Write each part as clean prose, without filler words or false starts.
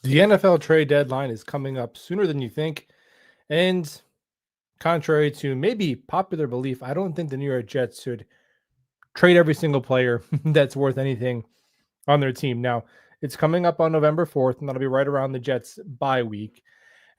The NFL trade deadline is coming up sooner than you think. And contrary to maybe popular belief, I don't think the New York Jets should trade every single player that's worth anything on their team. Now, it's coming up on November 4th, and that'll be right around the Jets bye week.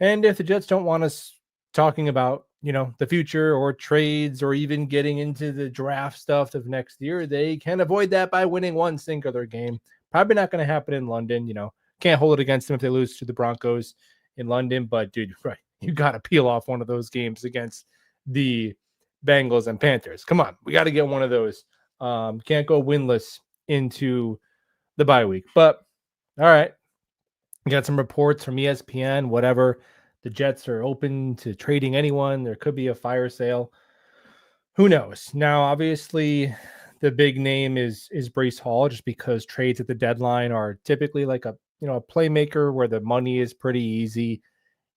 And if the Jets don't want us talking about, the future or trades or even getting into the draft stuff of next year, they can avoid that by winning one singular game. Probably not going to happen in London. Can't hold it against them if they lose to the Broncos in London. But dude, right, you got to peel off one of those games against the Bengals and Panthers. Come on, we got to get one of those. Can't go winless into the bye week. But all right, we got some reports from ESPN, whatever. The Jets are open to trading anyone. There could be a fire sale. Who knows? Now, obviously, the big name is Breece Hall, just because trades at the deadline are typically like a playmaker where the money is pretty easy.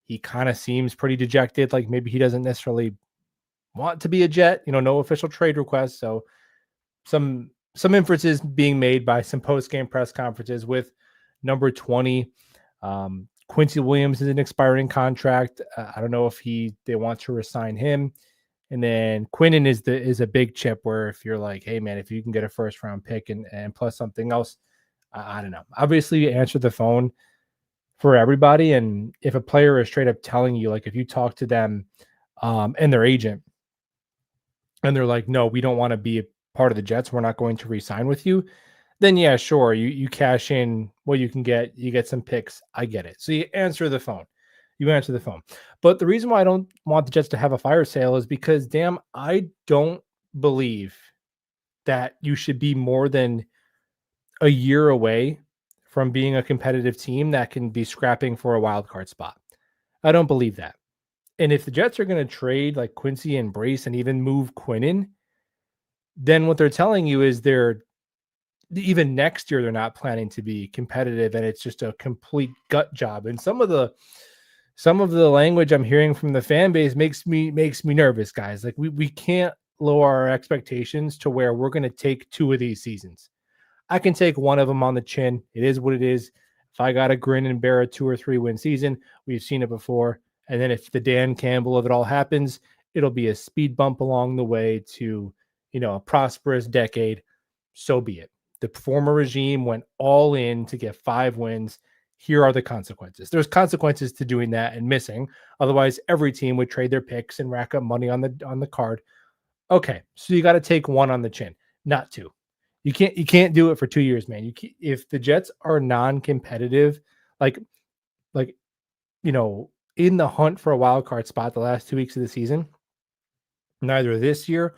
He kind of seems pretty dejected, like maybe he doesn't necessarily want to be a Jet. No official trade request. So some inferences being made by some post-game press conferences with number 20. Quincy Williams is an expiring contract. I don't know if they want to resign him. And then Quinnen is a big chip where if you're like, hey man, if you can get a first round pick and plus something else, I don't know. Obviously, answer the phone for everybody. And if a player is straight up telling you, like if you talk to them and their agent, and they're like, no, we don't want to be a part of the Jets, we're not going to re-sign with you, then yeah, sure, you cash in what you can get, you get some picks. I get it. So you answer the phone. But the reason why I don't want the Jets to have a fire sale is because, damn, I don't believe that you should be more than a year away from being a competitive team that can be scrapping for a wild card spot. I don't believe that. And if the Jets are going to trade like Quincy and Brace and even move Quinnen, then what they're telling you is even next year they're not planning to be competitive, and it's just a complete gut job. And some of the language I'm hearing from the fan base makes me nervous, guys. Like we can't lower our expectations to where we're going to take 2 of these seasons. I can take one of them on the chin. It is what it is. If I got to grin and bear a 2 or 3 win season, we've seen it before. And then if the Dan Campbell of it all happens, it'll be a speed bump along the way to, a prosperous decade. So be it. The former regime went all in to get 5 wins. Here are the consequences. There's consequences to doing that and missing. Otherwise, every team would trade their picks and rack up money on the card. Okay, so you got to take 1 on the chin, not 2. You can't do it for 2 years, man. If the Jets are non-competitive, like in the hunt for a wild card spot the last 2 weeks of the season, neither this year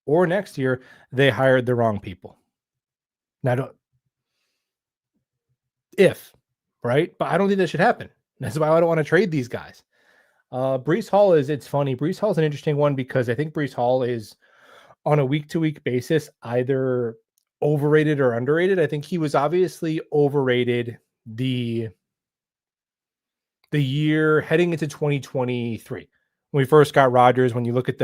or next year, they hired the wrong people. Now, right? But I don't think that should happen. That's why I don't want to trade these guys. Breece Hall it's funny. Breece Hall is an interesting one because I think Breece Hall is on a week-to-week basis either overrated or underrated. I think he was obviously overrated the year heading into 2023 when we first got Rodgers. When you look at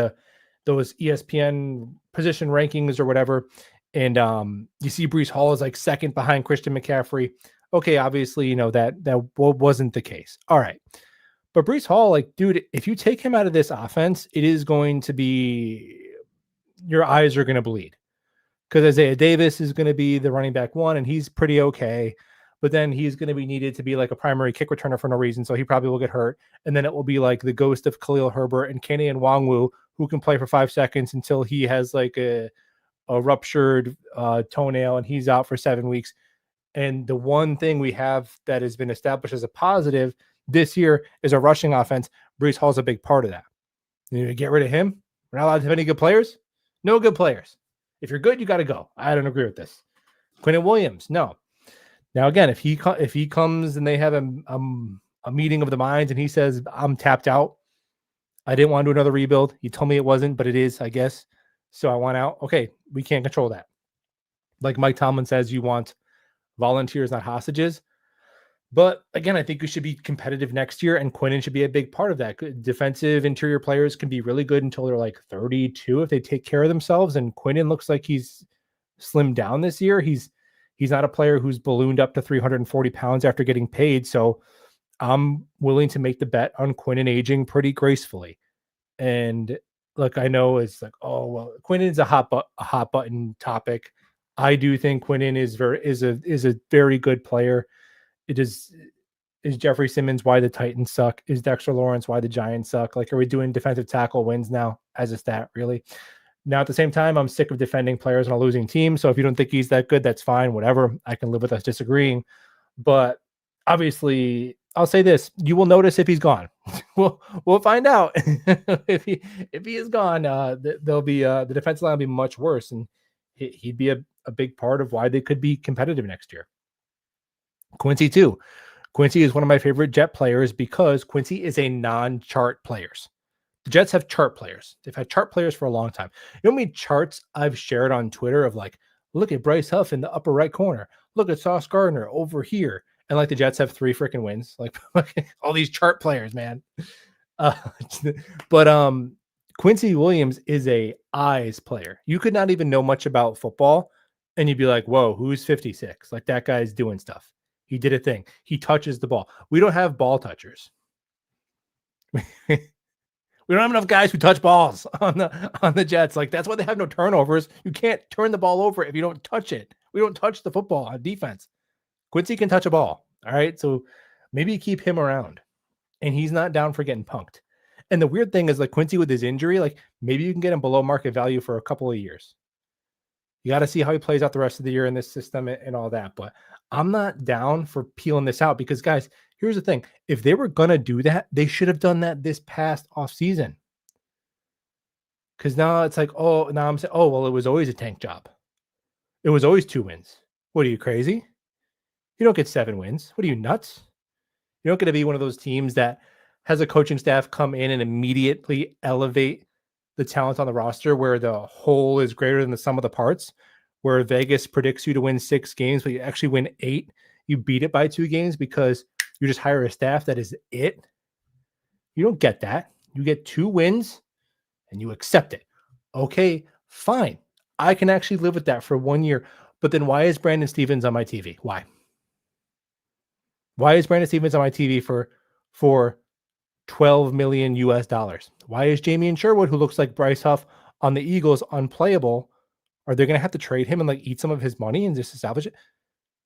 those ESPN position rankings or whatever, and you see Breece Hall is like second behind Christian McCaffrey. Okay, obviously, that wasn't the case. All right. But Breece Hall, like, dude, if you take him out of this offense, it is going to be, your eyes are going to bleed. Because Isaiah Davis is going to be the running back 1, and he's pretty okay. But then he's going to be needed to be like a primary kick returner for no reason, so he probably will get hurt. And then it will be like the ghost of Khalil Herbert and Kenny and Nwangwu, who can play for 5 seconds until he has like a ruptured toenail and he's out for 7 weeks. And the one thing we have that has been established as a positive this year is a rushing offense. Breece Hall's a big part of that. You need to get rid of him. We're not allowed to have any good players. No good players. If you're good, you got to go. I don't agree with this. Quinnen Williams, no. Now again, if he comes and they have a meeting of the minds and he says, I'm tapped out, I didn't want to do another rebuild. He told me it wasn't, but it is, I guess. So I want out. Okay, we can't control that. Like Mike Tomlin says, you want volunteers, not hostages. But again, I think we should be competitive next year, and Quinnen should be a big part of that. Defensive interior players can be really good until they're like 32 if they take care of themselves. And Quinnen looks like he's slimmed down this year. He's He's not a player who's ballooned up to 340 pounds after getting paid. So I'm willing to make the bet on Quinnen aging pretty gracefully. And look, I know it's like, oh well, Quinnen's a hot button topic. I do think Quinnen is a very good player. It is Jeffrey Simmons why the Titans suck? Is Dexter Lawrence why the Giants suck? Like, are we doing defensive tackle wins now as a stat? Really? Now, at the same time, I'm sick of defending players on a losing team. So if you don't think he's that good, that's fine. Whatever. I can live with us disagreeing. But obviously, I'll say this: you will notice if he's gone. we'll find out if he is gone. There'll be the defensive line will be much worse, and he'd be a big part of why they could be competitive next year. Quincy too. Quincy is one of my favorite Jet players because Quincy is a non-chart players. The Jets have chart players. They've had chart players for a long time. You know how many charts I've shared on Twitter of like, look at Bryce Huff in the upper right corner. Look at Sauce Gardner over here. And like the Jets have 3 freaking wins. Like all these chart players, man. Uh, but Quincy Williams is a eyes player. You could not even know much about football and you'd be like, whoa, who's 56? Like that guy's doing stuff. He did a thing. He touches the ball. We don't have ball touchers. We don't have enough guys who touch balls on the Jets. Like that's why they have no turnovers. You can't turn the ball over if you don't touch it. We don't touch the football on defense. Quincy can touch a ball. All right. So maybe keep him around. And he's not down for getting punked. And the weird thing is like Quincy with his injury, like maybe you can get him below market value for a couple of years. You got to see how he plays out the rest of the year in this system and all that. But I'm not down for peeling this out because, guys, here's the thing. If they were going to do that, they should have done that this past offseason. Because now it's like, oh, now I'm saying, oh, well, it was always a tank job. It was always 2 wins. What are you, crazy? You don't get 7 wins. What are you, nuts? You're not going to be one of those teams that has a coaching staff come in and immediately elevate the talent on the roster where the whole is greater than the sum of the parts, where Vegas predicts you to win 6 games, but you actually win 8. You beat it by 2 games because you just hire a staff that is it. You don't get that. You get 2 wins and you accept it. Okay, fine. I can actually live with that for 1 year. But then why is Brandon Stevens on my TV? Why? Why is Brandon Stevens on my TV for $12 million US? Why is Jamie Sherwood, who looks like Bryce Huff on the Eagles, unplayable? Are they going to have to trade him and like eat some of his money and just establish it?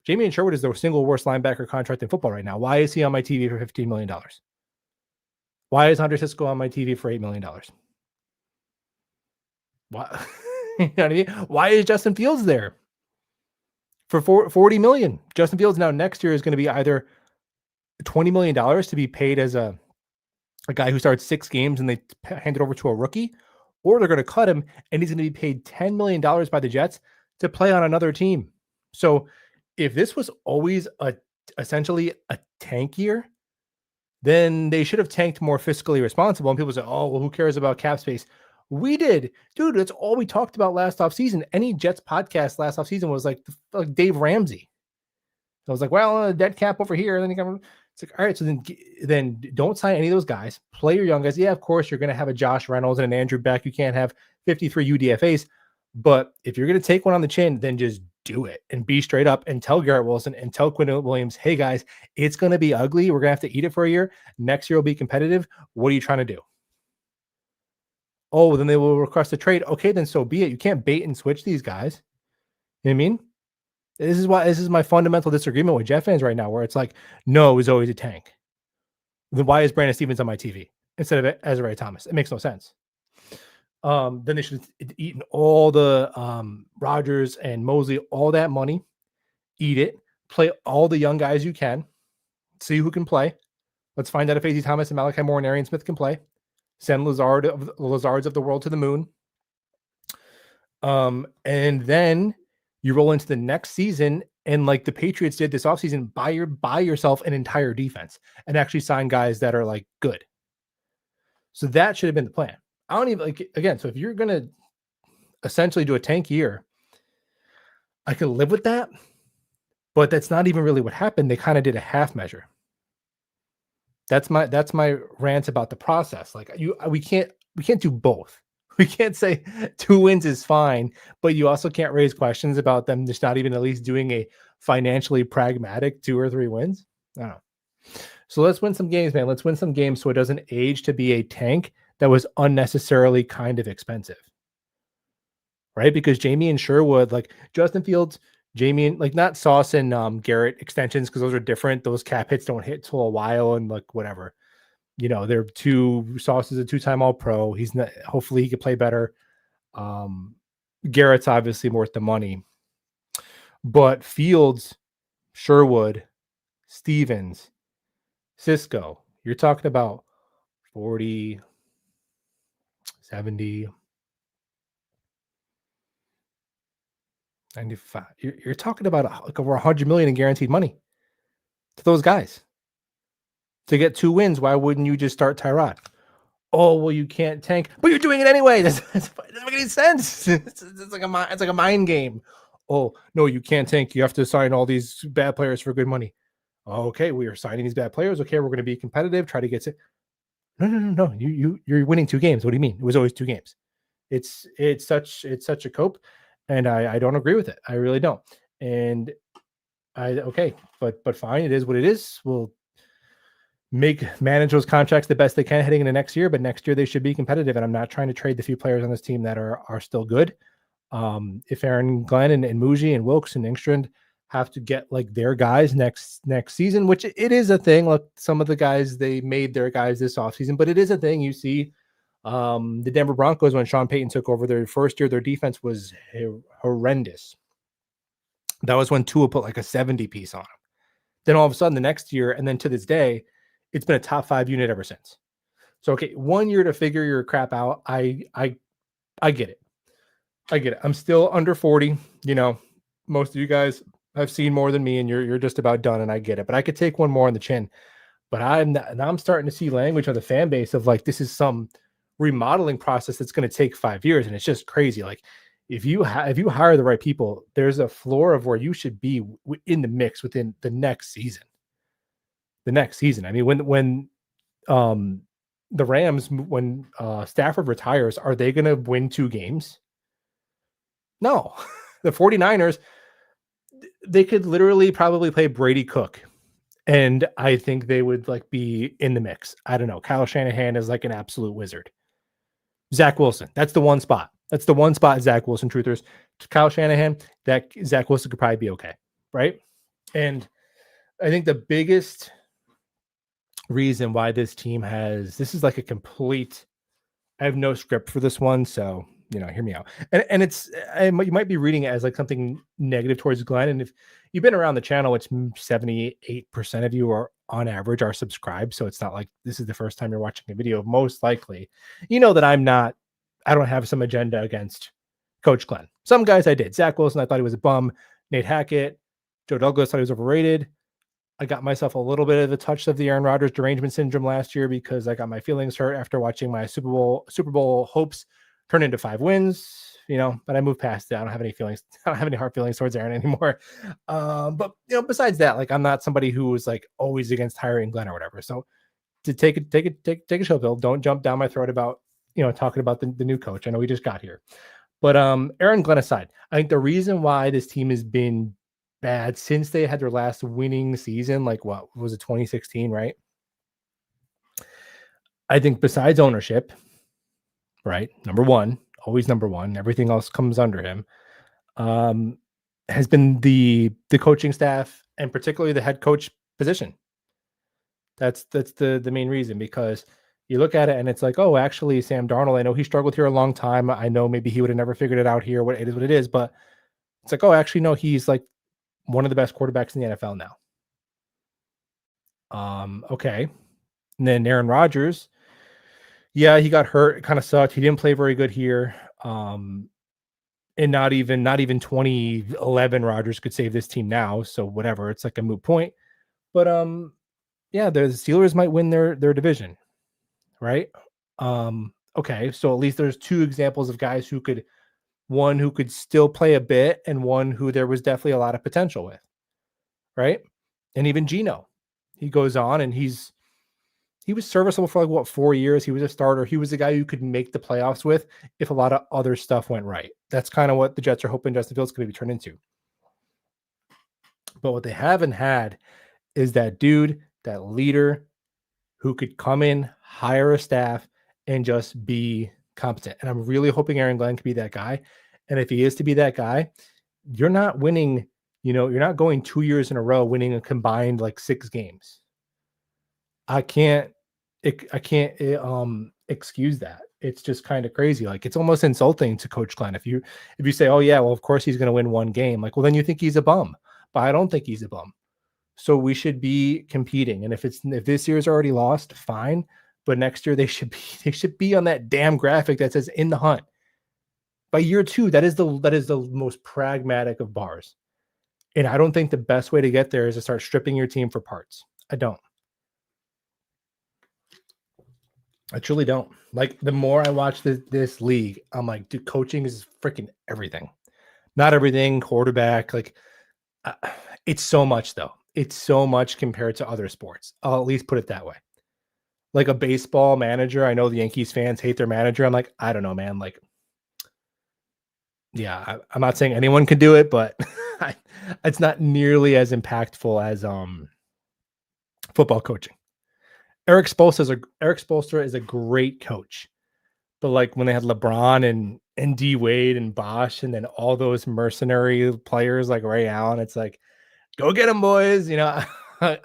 Jamie Sherwood is the single worst linebacker contract in football right now. Why is he on my TV for $15 million? Why is Hunter Sisco on my TV for $8 million? Why? You know what I mean? Why is Justin Fields there for $40 million? Justin Fields now next year is going to be either $20 million to be paid as a guy who starts 6 games and they hand it over to a rookie, or they're going to cut him and he's going to be paid $10 million by the Jets to play on another team. So if this was always essentially a tank year, then they should have tanked more fiscally responsible. And people say, oh, well, who cares about cap space? We did. Dude, that's all we talked about last offseason. Any Jets podcast last offseason was like Dave Ramsey. I was like, well, dead cap over here. And then it's like, all right, so then don't sign any of those guys. Play your young guys. Yeah, of course, you're going to have a Josh Reynolds and an Andrew Beck. You can't have 53 UDFAs. But if you're going to take one on the chin, then just do it and be straight up and tell Garrett Wilson and tell Quinn Williams, hey, guys, it's going to be ugly. We're going to have to eat it for a year. Next year will be competitive. What are you trying to do? Oh, then they will request a trade. Okay, then so be it. You can't bait and switch these guys. You know what I mean? This is my fundamental disagreement with Jet fans right now, where it's like, no, it was always a tank. Then why is Brandon Stevens on my TV instead of Ezra Thomas? It makes no sense. Then they should have eaten all the Rodgers and Mosley, all that money, eat it, play all the young guys you can, see who can play. Let's find out if A.T. Thomas and Malachi Moore and Arian Smith can play. Send Lazards of the world to the moon. And then you roll into the next season, and like the Patriots did this offseason, buy yourself an entire defense and actually sign guys that are like good. So that should have been the plan. I don't even again. So if you're going to essentially do a tank year, I can live with that, but that's not even really what happened. They kind of did a half measure. That's my rant about the process. Like we can't do both. We can't say 2 wins is fine, but you also can't raise questions about them just not even at least doing a financially pragmatic 2 or 3 wins. I don't know. So let's win some games, man. Let's win some games so it doesn't age to be a tank that was unnecessarily kind of expensive, right? Because Jamie and Sherwood, like Justin Fields, Jamie and like not Sauce and Garrett extensions because those are different. Those cap hits don't hit till a while and like whatever. They're two Sauce is a 2-time All Pro. He's not. Hopefully, he can play better. Um, Garrett's obviously worth the money, but Fields, Sherwood, Stevens, Cisco, you're talking about 40, 70, 95. You're talking about like over 100 million in guaranteed money to those guys to get 2 wins. Why wouldn't you just start Tyrod? Oh, well, you can't tank, but you're doing it anyway. That doesn't make any sense. It's like a mind game. Oh, no, you can't tank. You have to sign all these bad players for good money. Okay, we are signing these bad players. Okay, we're going to be competitive. Try to get it. No. You're winning 2 games. What do you mean? It was always 2 games. It's such a cope, and I don't agree with it. I really don't. And but fine. It is what it is. We'll manage those contracts the best they can heading into next year, but next year they should be competitive. And I'm not trying to trade the few players on this team that are still good. If Aaron Glenn and Muji and Wilkes and Engstrand have to get like their guys next season, which it is a thing. Look, some of the guys, they made their guys this offseason, but it is a thing. You see the Denver Broncos, when Sean Payton took over their first year, their defense was horrendous. That was when Tua put like a 70 piece on him. Then all of a sudden the next year, and then to this day, it's been a top 5 unit ever since. So, okay, 1 year to figure your crap out. I get it. I get it. I'm still under 40. Most of you guys have seen more than me, and you're just about done, and I get it. But I could take one more on the chin. But I'm starting to see language on the fan base of like, this is some remodeling process that's going to take 5 years, and it's just crazy. Like, if you hire the right people, there's a floor of where you should be in the mix within the next season. I mean, when the Rams, when Stafford retires, are they going to win 2 games? No. The 49ers, they could literally probably play Brady Cook, and I think they would like be in the mix. I don't know. Kyle Shanahan is like an absolute wizard. Zach Wilson, that's the one spot. Zach Wilson, truthers. Kyle Shanahan, that Zach Wilson could probably be okay, right? And I think the biggest reason why this team this is like a complete, I have no script for this one, so hear me out. And you might be reading it as like something negative towards Glenn. And if you've been around the channel, it's 78% of you are on average are subscribed. So it's not like this is the first time you're watching a video. Most likely, that I don't have some agenda against Coach Glenn. Some guys I did. Zach Wilson, I thought he was a bum. Nate Hackett, Joe Douglas, thought he was overrated. I got myself a little bit of the touch of the Aaron Rodgers derangement syndrome last year because I got my feelings hurt after watching my Super Bowl hopes turn into 5 wins, but I moved past that. I don't have any feelings. I don't have any hard feelings towards Aaron anymore. But besides that, like, I'm not somebody who was like always against hiring Glenn or whatever. So to take a chill pill, don't jump down my throat about, talking about the new coach. I know we just got here, but Aaron Glenn aside, I think the reason why this team has been bad since they had their last winning season, like what was it, 2016, right? I think besides ownership, right, always number one, everything else comes under him, has been the coaching staff and particularly the head coach position. That's the main reason, because you look at it and it's like, oh, actually Sam Darnold, I know he struggled here a long time. I know maybe he would have never figured it out here. What it is, but it's like, oh, actually, no, he's like one of the best quarterbacks in the NFL now. Okay. And then Aaron Rodgers, yeah, he got hurt. It kind of sucked. He didn't play very good here. And not even 2011 Rodgers could save this team now. So whatever, it's like a moot point. But yeah, the Steelers might win their division, right? Okay, so at least there's 2 examples of guys one who could still play a bit and one who there was definitely a lot of potential with, right? And even Geno, he goes on and he's He was serviceable for like what 4 years. He was a starter. He was a guy you could make the playoffs with if a lot of other stuff went right. That's kind of what the Jets are hoping Justin Fields can maybe turn into. But what they haven't had is that dude, that leader who could come in, hire a staff, and just be competent. And I'm really hoping Aaron Glenn can be that guy. And if he is to be that guy, you're not winning, you're not going 2 years in a row winning a combined like 6 games. I can't excuse that. It's just kind of crazy. Like it's almost insulting to Coach Glenn if you say, "Oh yeah, well of course he's going to win one game." Like, well then you think he's a bum. But I don't think he's a bum. So we should be competing. And if this year's already lost, fine. But next year they should be on that damn graphic that says in the hunt. By year 2, that is the most pragmatic of bars. And I don't think the best way to get there is to start stripping your team for parts. I don't. I truly don't. Like the more I watch this league, I'm like, dude, coaching is freaking everything. Not everything, quarterback, like it's so much though. It's so much compared to other sports. I'll at least put it that way. Like a baseball manager, I know the Yankees fans hate their manager. I'm like, I don't know, man. Like, yeah, I'm not saying anyone can do it, but it's not nearly as impactful as football coaching. Eric Spoelstra is a great coach, but like when they had LeBron and D Wade and Bosch, and then all those mercenary players like Ray Allen, it's like, go get them, boys.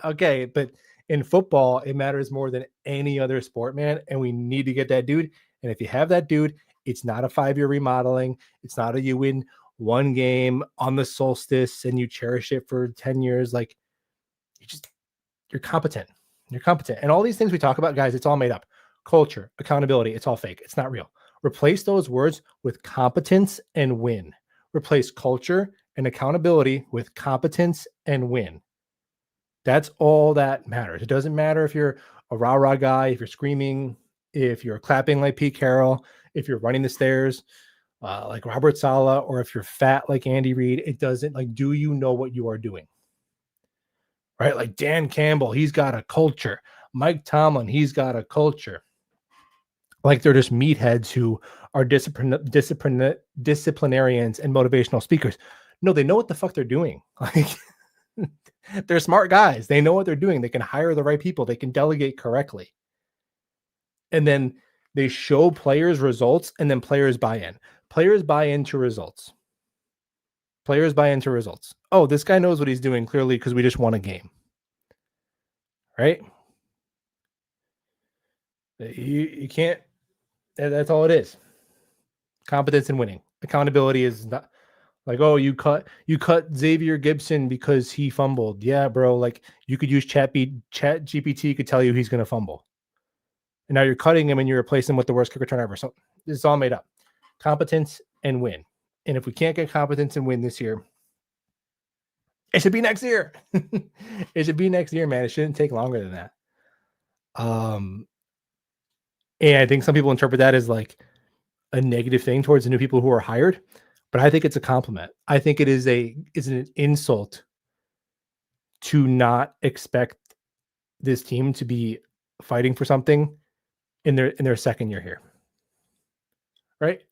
Okay, but in football, it matters more than any other sport, man. And we need to get that dude. And if you have that dude, it's not a 5-year remodeling. It's not a you win one game on the solstice and you cherish it for 10 years. Like you're competent. You're competent. And all these things we talk about, guys, it's all made up. Culture, accountability, it's all fake. It's not real. Replace those words with competence and win. Replace culture and accountability with competence and win. That's all that matters. It doesn't matter if you're a rah-rah guy, if you're screaming, if you're clapping like Pete Carroll, if you're running the stairs like Robert Saleh, or if you're fat like Andy Reid. It doesn't, like, do you know what you are doing? Right? Like Dan Campbell, he's got a culture. Mike Tomlin, he's got a culture. Like they're just meatheads who are disciplinarians and motivational speakers. No, they know what the fuck they're doing. Like they're smart guys. They know what they're doing. They can hire the right people. They can delegate correctly. And then they show players results, and then players buy in. Players buy into results. Players buy into results. Oh, this guy knows what he's doing clearly because we just won a game. Right? You can't. That's all it is. Competence and winning. Accountability is not like, oh, you cut Xavier Gibson because he fumbled. Yeah, bro. Like you could use Chat GPT could tell you he's going to fumble. And now you're cutting him and you're replacing him with the worst kick return ever. So this is all made up. Competence and win. And if we can't get competence and win this year, it should be next year. It should be next year, man. It shouldn't take longer than that. And I think some people interpret that as like a negative thing towards the new people who are hired, but I think it's a compliment. I think it is an insult to not expect this team to be fighting for something in their second year here. Right?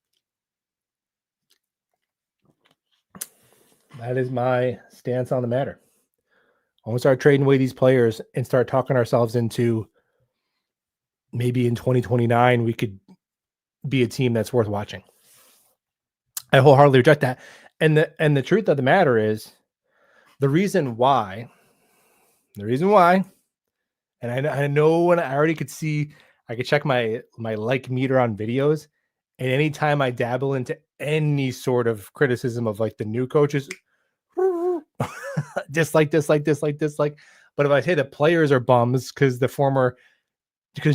That is my stance on the matter. I want to start trading away these players and start talking ourselves into maybe in 2029 we could be a team that's worth watching. I wholeheartedly reject that. And the truth of the matter is the reason why, and I know when I already could see, I could check my like meter on videos, and anytime I dabble into any sort of criticism of like the new coaches, dislike. But if I say the players are bums because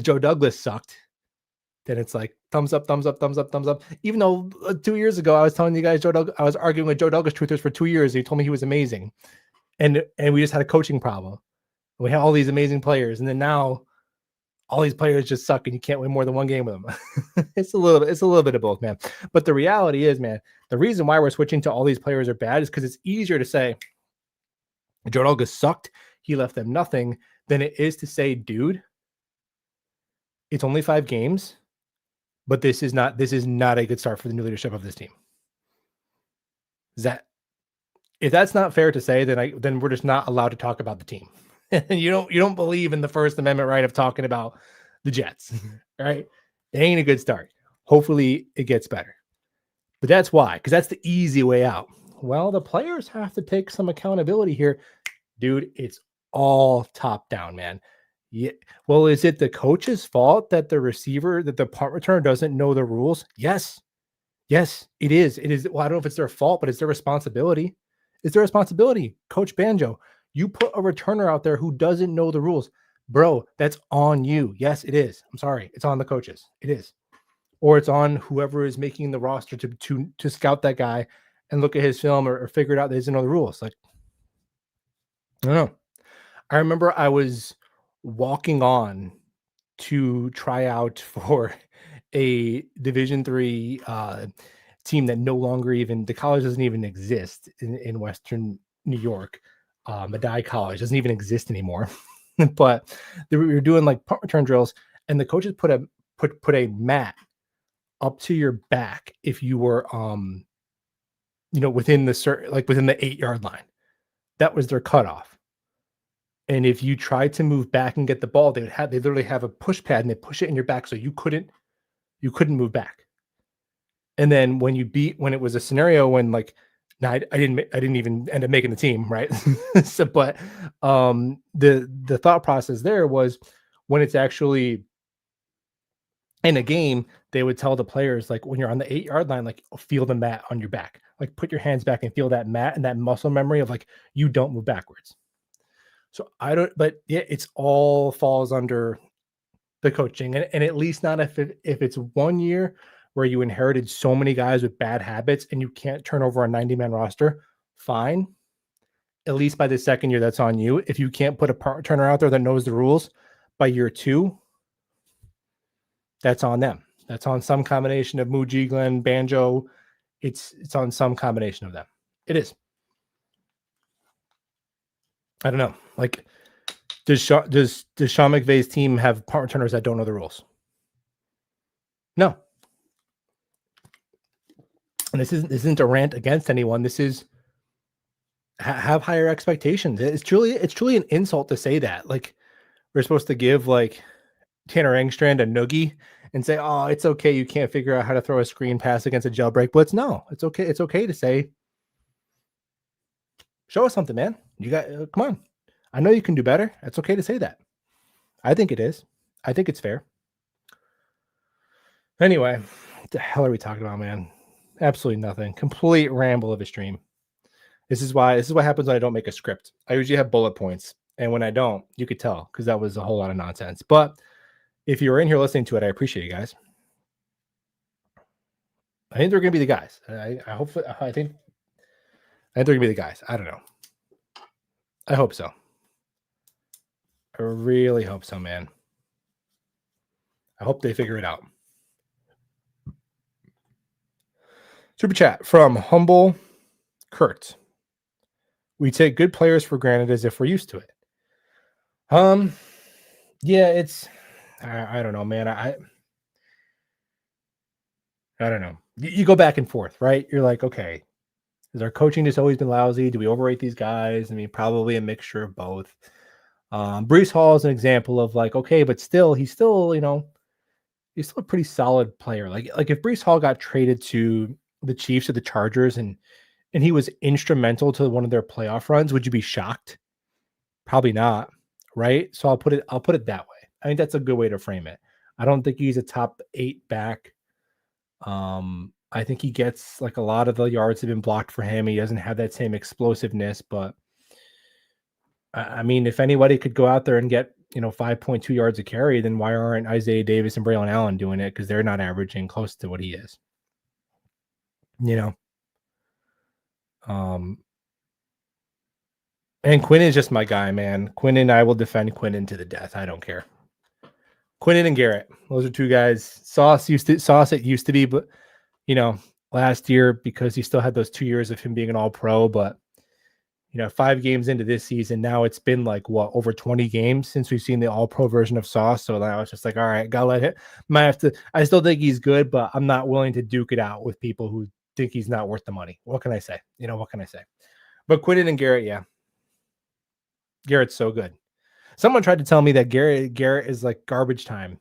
Joe Douglas sucked, then it's like thumbs up. Even though 2 years ago I was telling you guys I was arguing with Joe Douglas truthers for 2 years. He told me he was amazing, and we just had a coaching problem. We had all these amazing players, and then now all these players just suck, and you can't win more than one game with them. It's a little bit of both, man. But the reality is, man, the reason why we're switching to all these players are bad is because it's easier to say Joe Douglas sucked. He left them nothing than it is to say, dude, It's only 5 games, but this is not a good start for the new leadership of this team. Is that if that's not fair to say, then we're just not allowed to talk about the team. And you don't believe in the First Amendment right of talking about the Jets, right? It ain't a good start. Hopefully it gets better. But that's why, because that's the easy way out. Well, the players have to take some accountability here. Dude, it's all top down, man. Yeah. Well, is it the coach's fault that the punt returner doesn't know the rules? Yes. Yes, it is. It is. Well, I don't know if it's their fault, but it's their responsibility. It's their responsibility. Coach Banjo, you put a returner out there who doesn't know the rules. Bro, that's on you. Yes, it is. I'm sorry. It's on the coaches. It is. Or it's on whoever is making the roster to scout that guy and look at his film or figure it out that he doesn't know the rules. Like, I don't know. I remember I was walking on to try out for a Division III team that no longer even the college doesn't even exist in Western New York. Medaille College doesn't even exist anymore. But we were doing like punt return drills, and the coaches put a mat up to your back if you were within the 8-yard line. That was their cutoff. And if you tried to move back and get the ball, they literally have a push pad and they push it in your back so you couldn't move back. And then when it was a scenario when I didn't even end up making the team, right? So, but the thought process there was when it's actually in a game, they would tell the players, like, when you're on the 8-yard line, like, feel the mat on your back, like put your hands back and feel that mat and that muscle memory of like you don't move backwards. So but yeah, it's all falls under the coaching, and at least not if it's 1 year where you inherited so many guys with bad habits and you can't turn over a 90-man roster. Fine. At least by the second year, that's on you. If you can't put a punt returner out there that knows the rules by year 2, that's on them. That's on some combination of Muji, Glenn, Banjo. It's on some combination of them. It is. I don't know. Like, does Sean McVay's team have punt returners that don't know the rules? No. And this isn't a rant against anyone. This is have higher expectations. It's truly an insult to say that. Like, we're supposed to give like Tanner Engstrand a noogie and say, "Oh, it's okay. You can't figure out how to throw a screen pass against a jailbreak blitz." No, it's okay. It's okay to say, "Show us something, man. You got come on. I know you can do better." It's okay to say that. I think it is. I think it's fair. Anyway, what the hell are we talking about, man? Absolutely nothing. Complete ramble of a stream. This is what happens when I don't make a script. I usually have bullet points, and when I don't, you could tell because that was a whole lot of nonsense. But if you were in here listening to it, I appreciate you guys. I think they're going to be the guys. I think they're going to be the guys. I don't know. I hope so. I really hope so, man. I hope they figure it out. Super chat from Humble Kurt. We take good players for granted as if we're used to it. Yeah, it's I don't know, man. I don't know. You go back and forth, right? You're like, okay, has our coaching just always been lousy? Do we overrate these guys? I mean, probably a mixture of both. Breece Hall is an example of like, okay, but still, he's still a pretty solid player. Like if Breece Hall got traded to the Chiefs or the Chargers and he was instrumental to one of their playoff runs, would you be shocked? Probably not, right? So I'll put it that way. I think that's a good way to frame it. I don't think he's a top 8 back. I think he gets like a lot of the yards have been blocked for him. He doesn't have that same explosiveness, but I mean, if anybody could go out there and get 5.2 yards a carry, then why aren't Isaiah Davis and Braylon Allen doing it? Because they're not averaging close to what he is. And Quinnen is just my guy, man. Quinnen, I will defend Quinnen to the death. I don't care. Quinnen and Garrett, those are 2 guys. Sauce it used to be, but last year because he still had those 2 years of him being an All-Pro, but 5 games into this season. Now it's been like what, over 20 games since we've seen the all pro version of Sauce. So now it's just like, all right, gotta let it. Might have to. I still think he's good, but I'm not willing to duke it out with people who think he's not worth the money. What can I say? What can I say? But Quinton and Garrett, yeah, Garrett's so good. Someone tried to tell me that Garrett is like garbage time.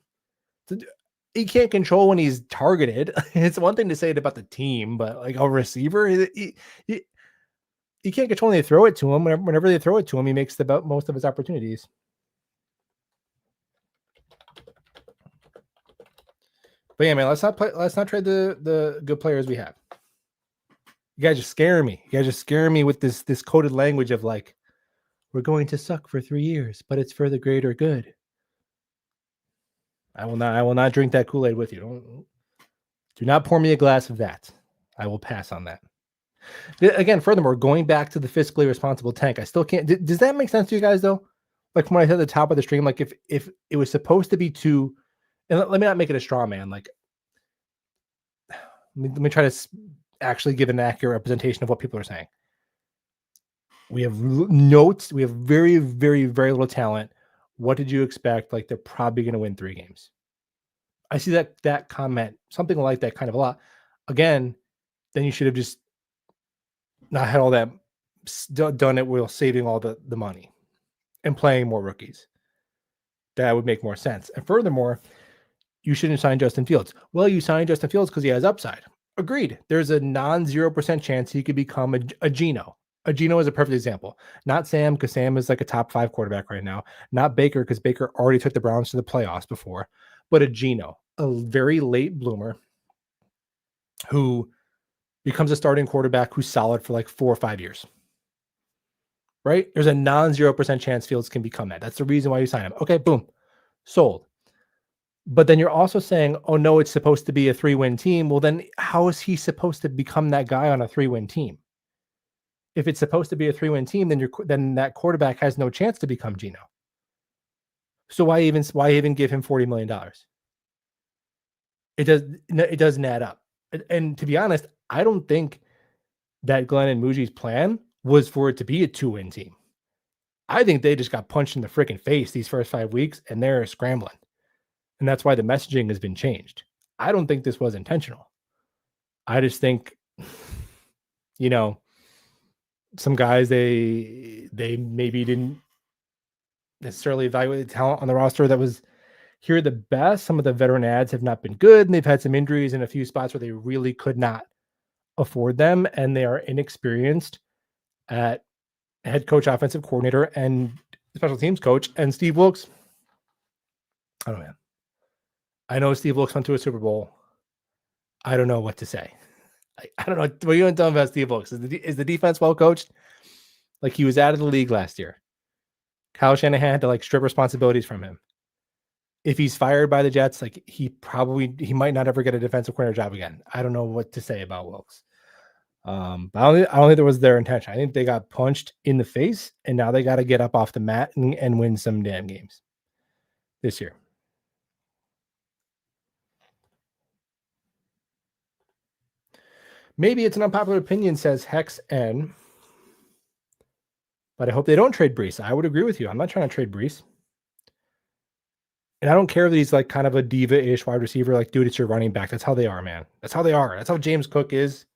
He can't control when he's targeted. It's one thing to say it about the team, but like a receiver, he can't control when they throw it to him. Whenever they throw it to him, he makes the most of his opportunities. But yeah, man, let's not trade the good players we have. You guys just scare me. You guys just scare me with this coded language of like, we're going to suck for 3 years, but it's for the greater good. I will not drink that Kool-Aid with you. Do not pour me a glass of that. I will pass on that. Again, furthermore, going back to the fiscally responsible tank, I still can't. Does that make sense to you guys though? Like from what I said at the top of the stream, like if it was supposed to be two, and let me not make it a straw man. Like, let me try to actually give an accurate representation of what people are saying. We have notes. We have very, very, very little talent. What did you expect? Like, they're probably going to win 3 games. I see that comment, something like that, kind of a lot. Again, then you should have just not had all that done it while saving all the money and playing more rookies. That would make more sense. And furthermore, you shouldn't sign Justin Fields. Well, you signed Justin Fields because he has upside. Agreed. There's a non-0% chance he could become a Geno. A Geno is a perfect example. Not Sam, because Sam is like a top 5 quarterback right now. Not Baker, because Baker already took the Browns to the playoffs before. But a Geno, a very late bloomer who becomes a starting quarterback who's solid for like 4 or 5 years. Right? There's a non-0% chance Fields can become that. That's the reason why you sign him. Okay, boom. Sold. But then you're also saying, oh no, it's supposed to be a 3-win team. Well, then how is he supposed to become that guy on a 3-win team? If it's supposed to be a 3-win team, then that quarterback has no chance to become Geno. So why even give him $40 million? It doesn't add up. And to be honest, I don't think that Glenn and Muji's plan was for it to be a 2-win team. I think they just got punched in the freaking face these first 5 weeks and they're scrambling. And that's why the messaging has been changed. I don't think this was intentional. I just think, some guys, they maybe didn't necessarily evaluate the talent on the roster that was here the best. Some of the veteran ads have not been good, and they've had some injuries in a few spots where they really could not afford them, and they are inexperienced at head coach, offensive coordinator, and special teams coach. And Steve Wilks, oh man, I know Steve Wilks went to a Super Bowl. I don't know what to say. I don't know. What are you going to tell about Steve Wilks? Is the defense well coached? Like, he was out of the league last year. Kyle Shanahan had to like strip responsibilities from him. If he's fired by the Jets, like he might not ever get a defensive coordinator job again. I don't know what to say about Wilks. But I don't think that was their intention. I think they got punched in the face, and now they got to get up off the mat and win some damn games this year. Maybe it's an unpopular opinion, says Hex N. But I hope they don't trade Brees. I would agree with you. I'm not trying to trade Brees. And I don't care that he's like kind of a diva-ish wide receiver. Like, dude, it's your running back. That's how they are, man. That's how they are. That's how James Cook is.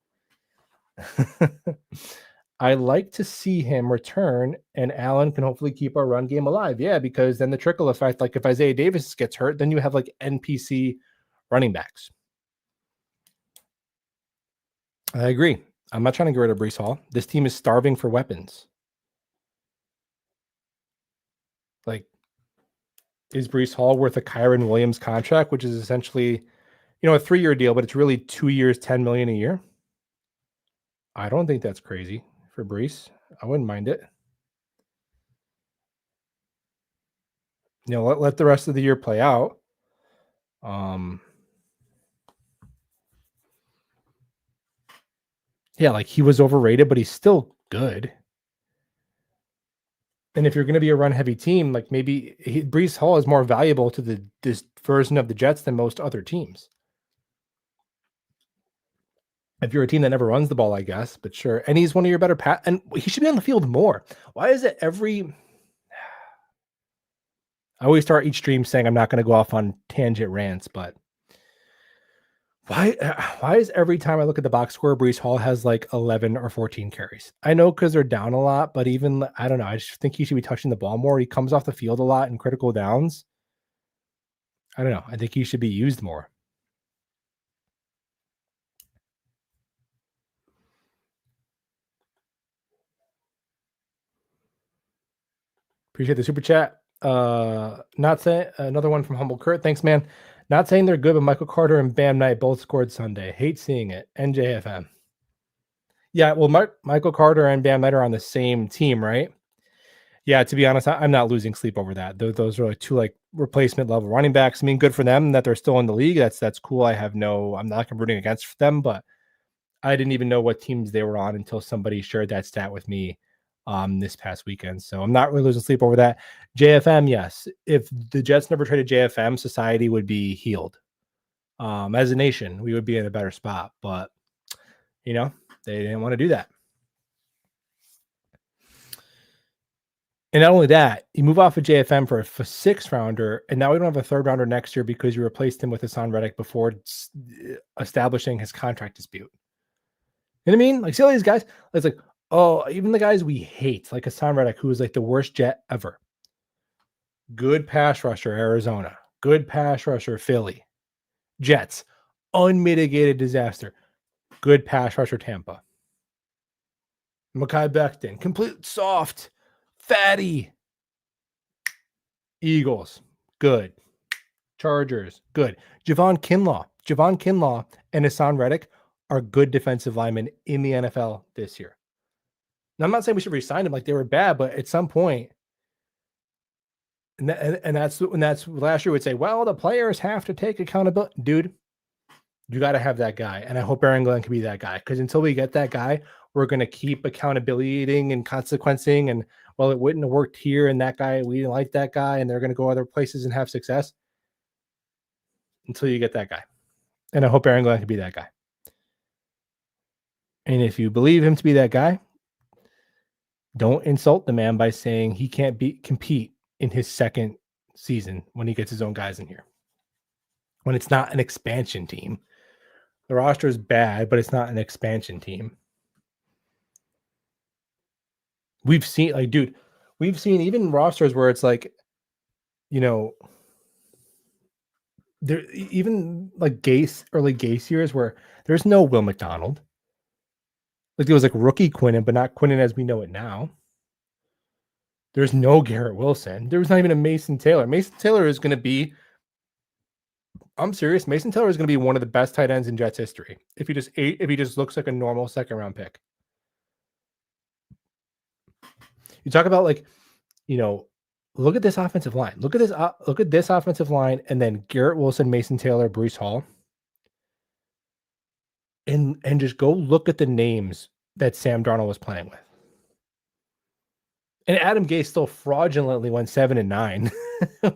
I like to see him return, and Allen can hopefully keep our run game alive. Yeah, because then the trickle effect, like if Isaiah Davis gets hurt, then you have like NPC running backs. I agree. I'm not trying to get rid of Brees Hall. This team is starving for weapons. Like, is Brees Hall worth a Kyron Williams contract, which is essentially, a 3-year deal, but it's really 2 years, $10 million a year? I don't think that's crazy for Brees. I wouldn't mind it. Let the rest of the year play out. Yeah, like he was overrated, but he's still good. And if you're going to be a run-heavy team, like maybe Brees Hall is more valuable to this version of the Jets than most other teams. if you're a team that never runs the ball, I guess, but sure. And he's one of your better and he should be on the field more. Why is it I always start each stream saying I'm not going to go off on tangent rants, but why is every time I look at the box score, Brees Hall has like 11 or 14 carries? I know because they're down a lot, but even I don't know. I just think he should be touching the ball more. He comes off the field a lot in critical downs. I don't know. I think he should be used more. Appreciate the super chat. Not saying another one from Humble Kurt. Thanks, man. Not saying they're good, but Michael Carter and Bam Knight both scored Sunday. Hate seeing it. NJFM. Yeah, well, Michael Carter and Bam Knight are on the same team, right? Yeah, to be honest, I'm not losing sleep over that. Those are like two like replacement level running backs. I mean, good for them that they're still in the league. That's cool. I'm not like rooting against them, but I didn't even know what teams they were on until somebody shared that stat with me this past weekend. So I'm not really losing sleep over that. JFM, yes. If the Jets never traded JFM, society would be healed. As a nation, we would be in a better spot. But they didn't want to do that. And not only that, you move off of JFM for a 6th rounder, and now we don't have a 3rd rounder next year because you replaced him with Hassan Reddick before establishing his contract dispute. You know what I mean? Like, see all these guys? It's like, oh, even the guys we hate, like Hassan Reddick, who is like the worst Jet ever. Good pass rusher, Arizona. Good pass rusher, Philly. Jets, unmitigated disaster. Good pass rusher, Tampa. Mekhi Becton, complete soft, fatty. Eagles, good. Chargers, good. Javon Kinlaw and Hassan Reddick are good defensive linemen in the NFL this year. Now, I'm not saying we should resign them like they were bad, but at some point, and that's last year would say, well, the players have to take accountability. Dude, you got to have that guy. And I hope Aaron Glenn can be that guy, because until we get that guy, we're going to keep accountability and consequencing. And well, it wouldn't have worked here. And that guy, we didn't like that guy. And they're going to go other places and have success until you get that guy. And I hope Aaron Glenn can be that guy. And if you believe him to be that guy, don't insult the man by saying he can't compete in his 2nd season when he gets his own guys in here. When it's not an expansion team. The roster is bad, but it's not an expansion team. We've seen even rosters where it's like, there even like early Gase years where there's no Will McDonald. Like there was like rookie Quinnen, but not Quinnen as we know it now. There's no Garrett Wilson. There was not even a Mason Taylor. Mason Taylor is going to be, I'm serious. Mason Taylor is going to be one of the best tight ends in Jets history. If he just looks like a normal 2nd round pick. You talk about like, look at this offensive line. Look at this offensive line, and then Garrett Wilson, Mason Taylor, Breece Hall. And just go look at the names that Sam Darnold was playing with. And Adam Gase still fraudulently went 7-9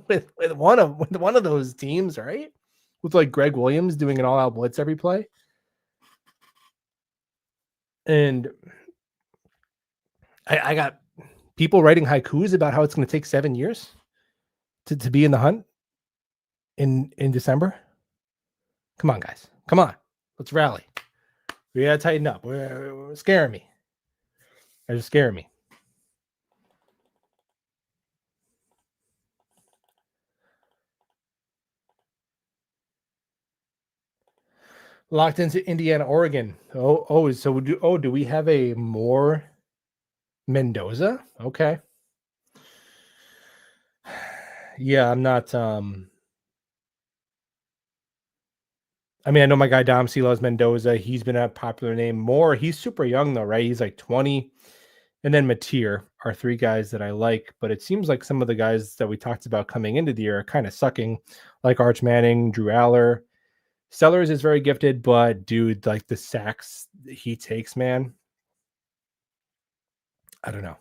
with one of those teams, right? With like Greg Williams doing an all-out blitz every play. And I got people writing haikus about how it's going to take 7 years to be in the hunt in December. Come on, guys. Come on. Let's rally. We got to tighten up. We're scaring me. They're scaring me. Locked into Indiana, Oregon. Do we have a more Mendoza? Okay. Yeah, I'm not. I know my guy Dom C loves Mendoza. He's been a popular name more. He's super young though, right? He's like 20. And then Mateer are 3 guys that I like, but it seems like some of the guys that we talked about coming into the year are kind of sucking, like Arch Manning, Drew Aller. Sellers is very gifted, but dude, like the sacks he takes, man, I don't know.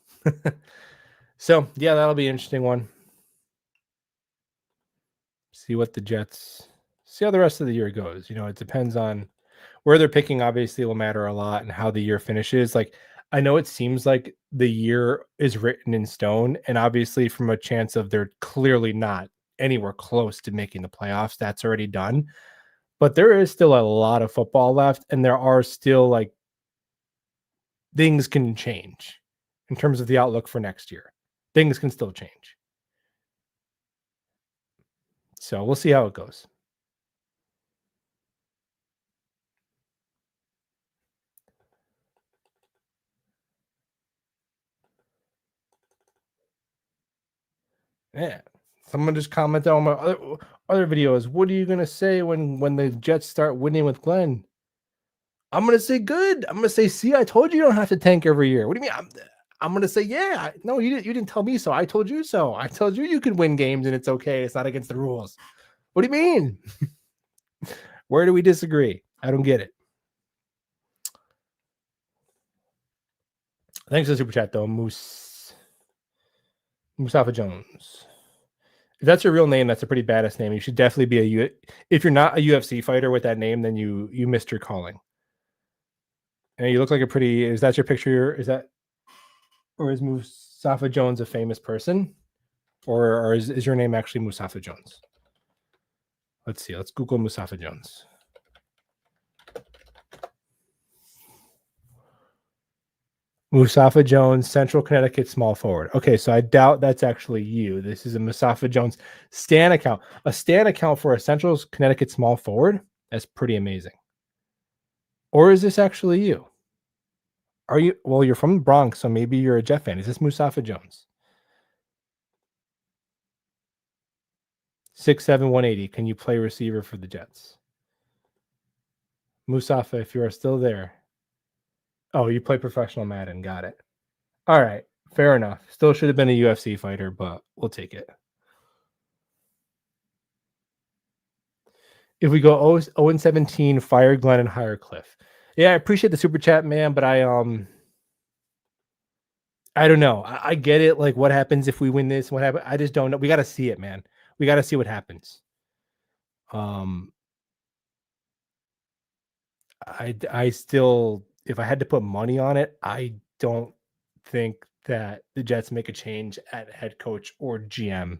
So yeah, that'll be an interesting one. See how the rest of the year goes. It depends on Where they're picking obviously will matter a lot and how the year finishes. Like, I know it seems like the year is written in stone, and obviously from a chance of they're clearly not anywhere close to making the playoffs, that's already done. But there is still a lot of football left, and there are still like things can change in terms of the outlook for next year. Things can still change. So we'll see how it goes. Yeah. Someone just commented on my other videos. What are you gonna say when the Jets start winning with Glenn? I'm gonna say good. I'm gonna say, see, I told you you don't have to tank every year. What do you mean? I'm gonna say, yeah. No, you didn't tell me so. I told you so. I told you you can win games and it's okay. It's not against the rules. What do you mean? Where do we disagree? I don't get it. Thanks for the super chat though, Mustafa Jones. If that's your real name, that's a pretty badass name. You should definitely be if you're not a UFC fighter with that name, then you missed your calling. And you look like a pretty. Is that your picture? Is that, or is Mustafa Jones a famous person, or is your name actually Mustafa Jones? Let's see. Let's Google Mustafa Jones. Mustafa Jones, Central Connecticut small forward. Okay, so I doubt that's actually you. This is a Mustafa Jones Stan account. A Stan account for a Central Connecticut small forward? That's pretty amazing. Or is this actually you? Are you? Well, you're from the Bronx, so maybe you're a Jet fan. Is this Mustafa Jones? 6'7", 180. Can you play receiver for the Jets? Mustafa, if you are still there. Oh, you play professional Madden. Got it. All right. Fair enough. Still should have been a UFC fighter, but we'll take it. If we go 0-17, fire Glenn and hire Cliff. Yeah, I appreciate the super chat, man, but I don't know. I get it. Like, what happens if we win this? What happens? I just don't know. We got to see it, man. We got to see what happens. I still, if I had to put money on it, I don't think that the Jets make a change at head coach or GM.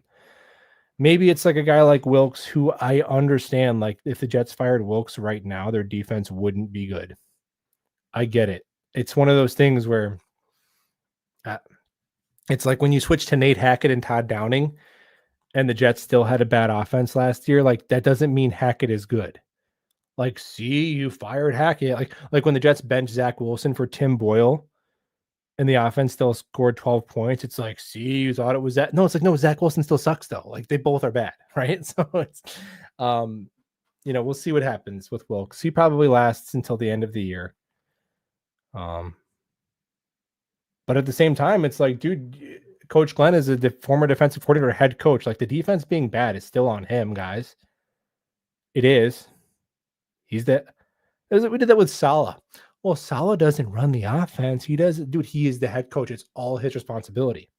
Maybe it's like a guy like Wilkes, who I understand. Like, if the Jets fired Wilkes right now, their defense wouldn't be good. I get it. It's one of those things where it's like when you switch to Nate Hackett and Todd Downing, and the Jets still had a bad offense last year. Like, that doesn't mean Hackett is good. Like, see, you fired Hackett. Like when the Jets benched Zach Wilson for Tim Boyle, and the offense still scored 12 points. It's like, see, you thought it was that. No, it's like, no, Zach Wilson still sucks though. Like, they both are bad, right? So it's, we'll see what happens with Wilkes. He probably lasts until the end of the year. But at the same time, it's like, dude, Coach Glenn is a former defensive coordinator, head coach. Like, the defense being bad is still on him, guys. It is. He's the. We did that with Saleh. Well, Saleh doesn't run the offense. He doesn't, dude. He is the head coach. It's all his responsibility.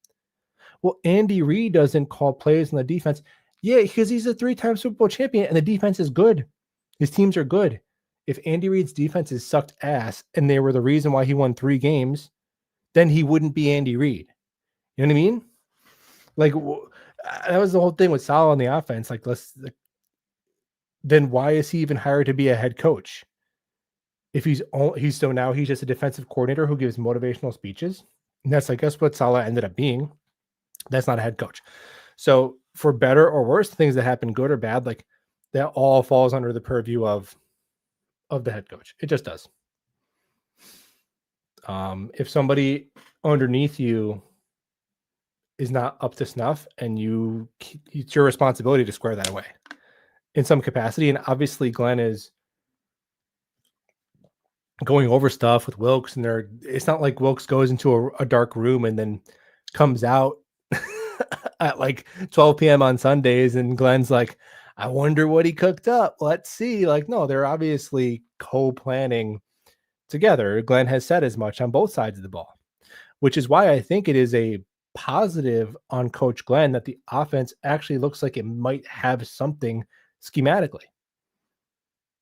Well, Andy Reid doesn't call plays on the defense. Yeah, because he's a 3-time Super Bowl champion and the defense is good. His teams are good. If Andy Reid's defenses sucked ass and they were the reason why he won 3 games, then he wouldn't be Andy Reid. You know what I mean? Like, that was the whole thing with Saleh on the offense. Then why is he even hired to be a head coach? If he's just a defensive coordinator who gives motivational speeches. And that's, I guess, what Saleh ended up being. That's not a head coach. So for better or worse, things that happen, good or bad, like, that all falls under the purview of the head coach. It just does. If somebody underneath you is not up to snuff, and it's your responsibility to square that away in some capacity. And obviously Glenn is going over stuff with Wilkes, and it's not like Wilkes goes into a dark room and then comes out at like 12 p.m. on Sundays and Glenn's like, I wonder what he cooked up. Let's see. Like, no, they're obviously co-planning together. Glenn has said as much on both sides of the ball, which is why I think it is a positive on Coach Glenn that the offense actually looks like it might have something schematically.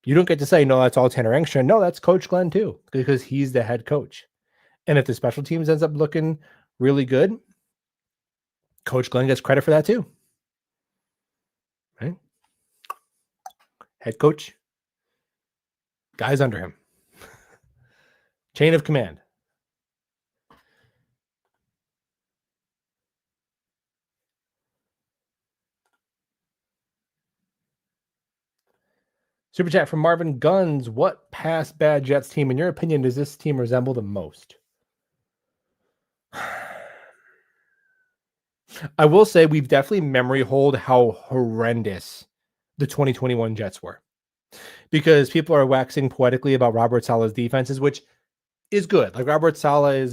You don't get to say, no, that's all Tanner Engstrand. No, that's Coach Glenn too, because he's the head coach. And if the special teams ends up looking really good, Coach Glenn gets credit for that too. Right? Head coach, guys under him. Chain of command. Super chat from Marvin Guns. What past bad Jets team, in your opinion, does this team resemble the most? I will say we've definitely memory hold how horrendous the 2021 Jets were, because people are waxing poetically about Robert Saleh's defenses, which is good. Like Robert Saleh and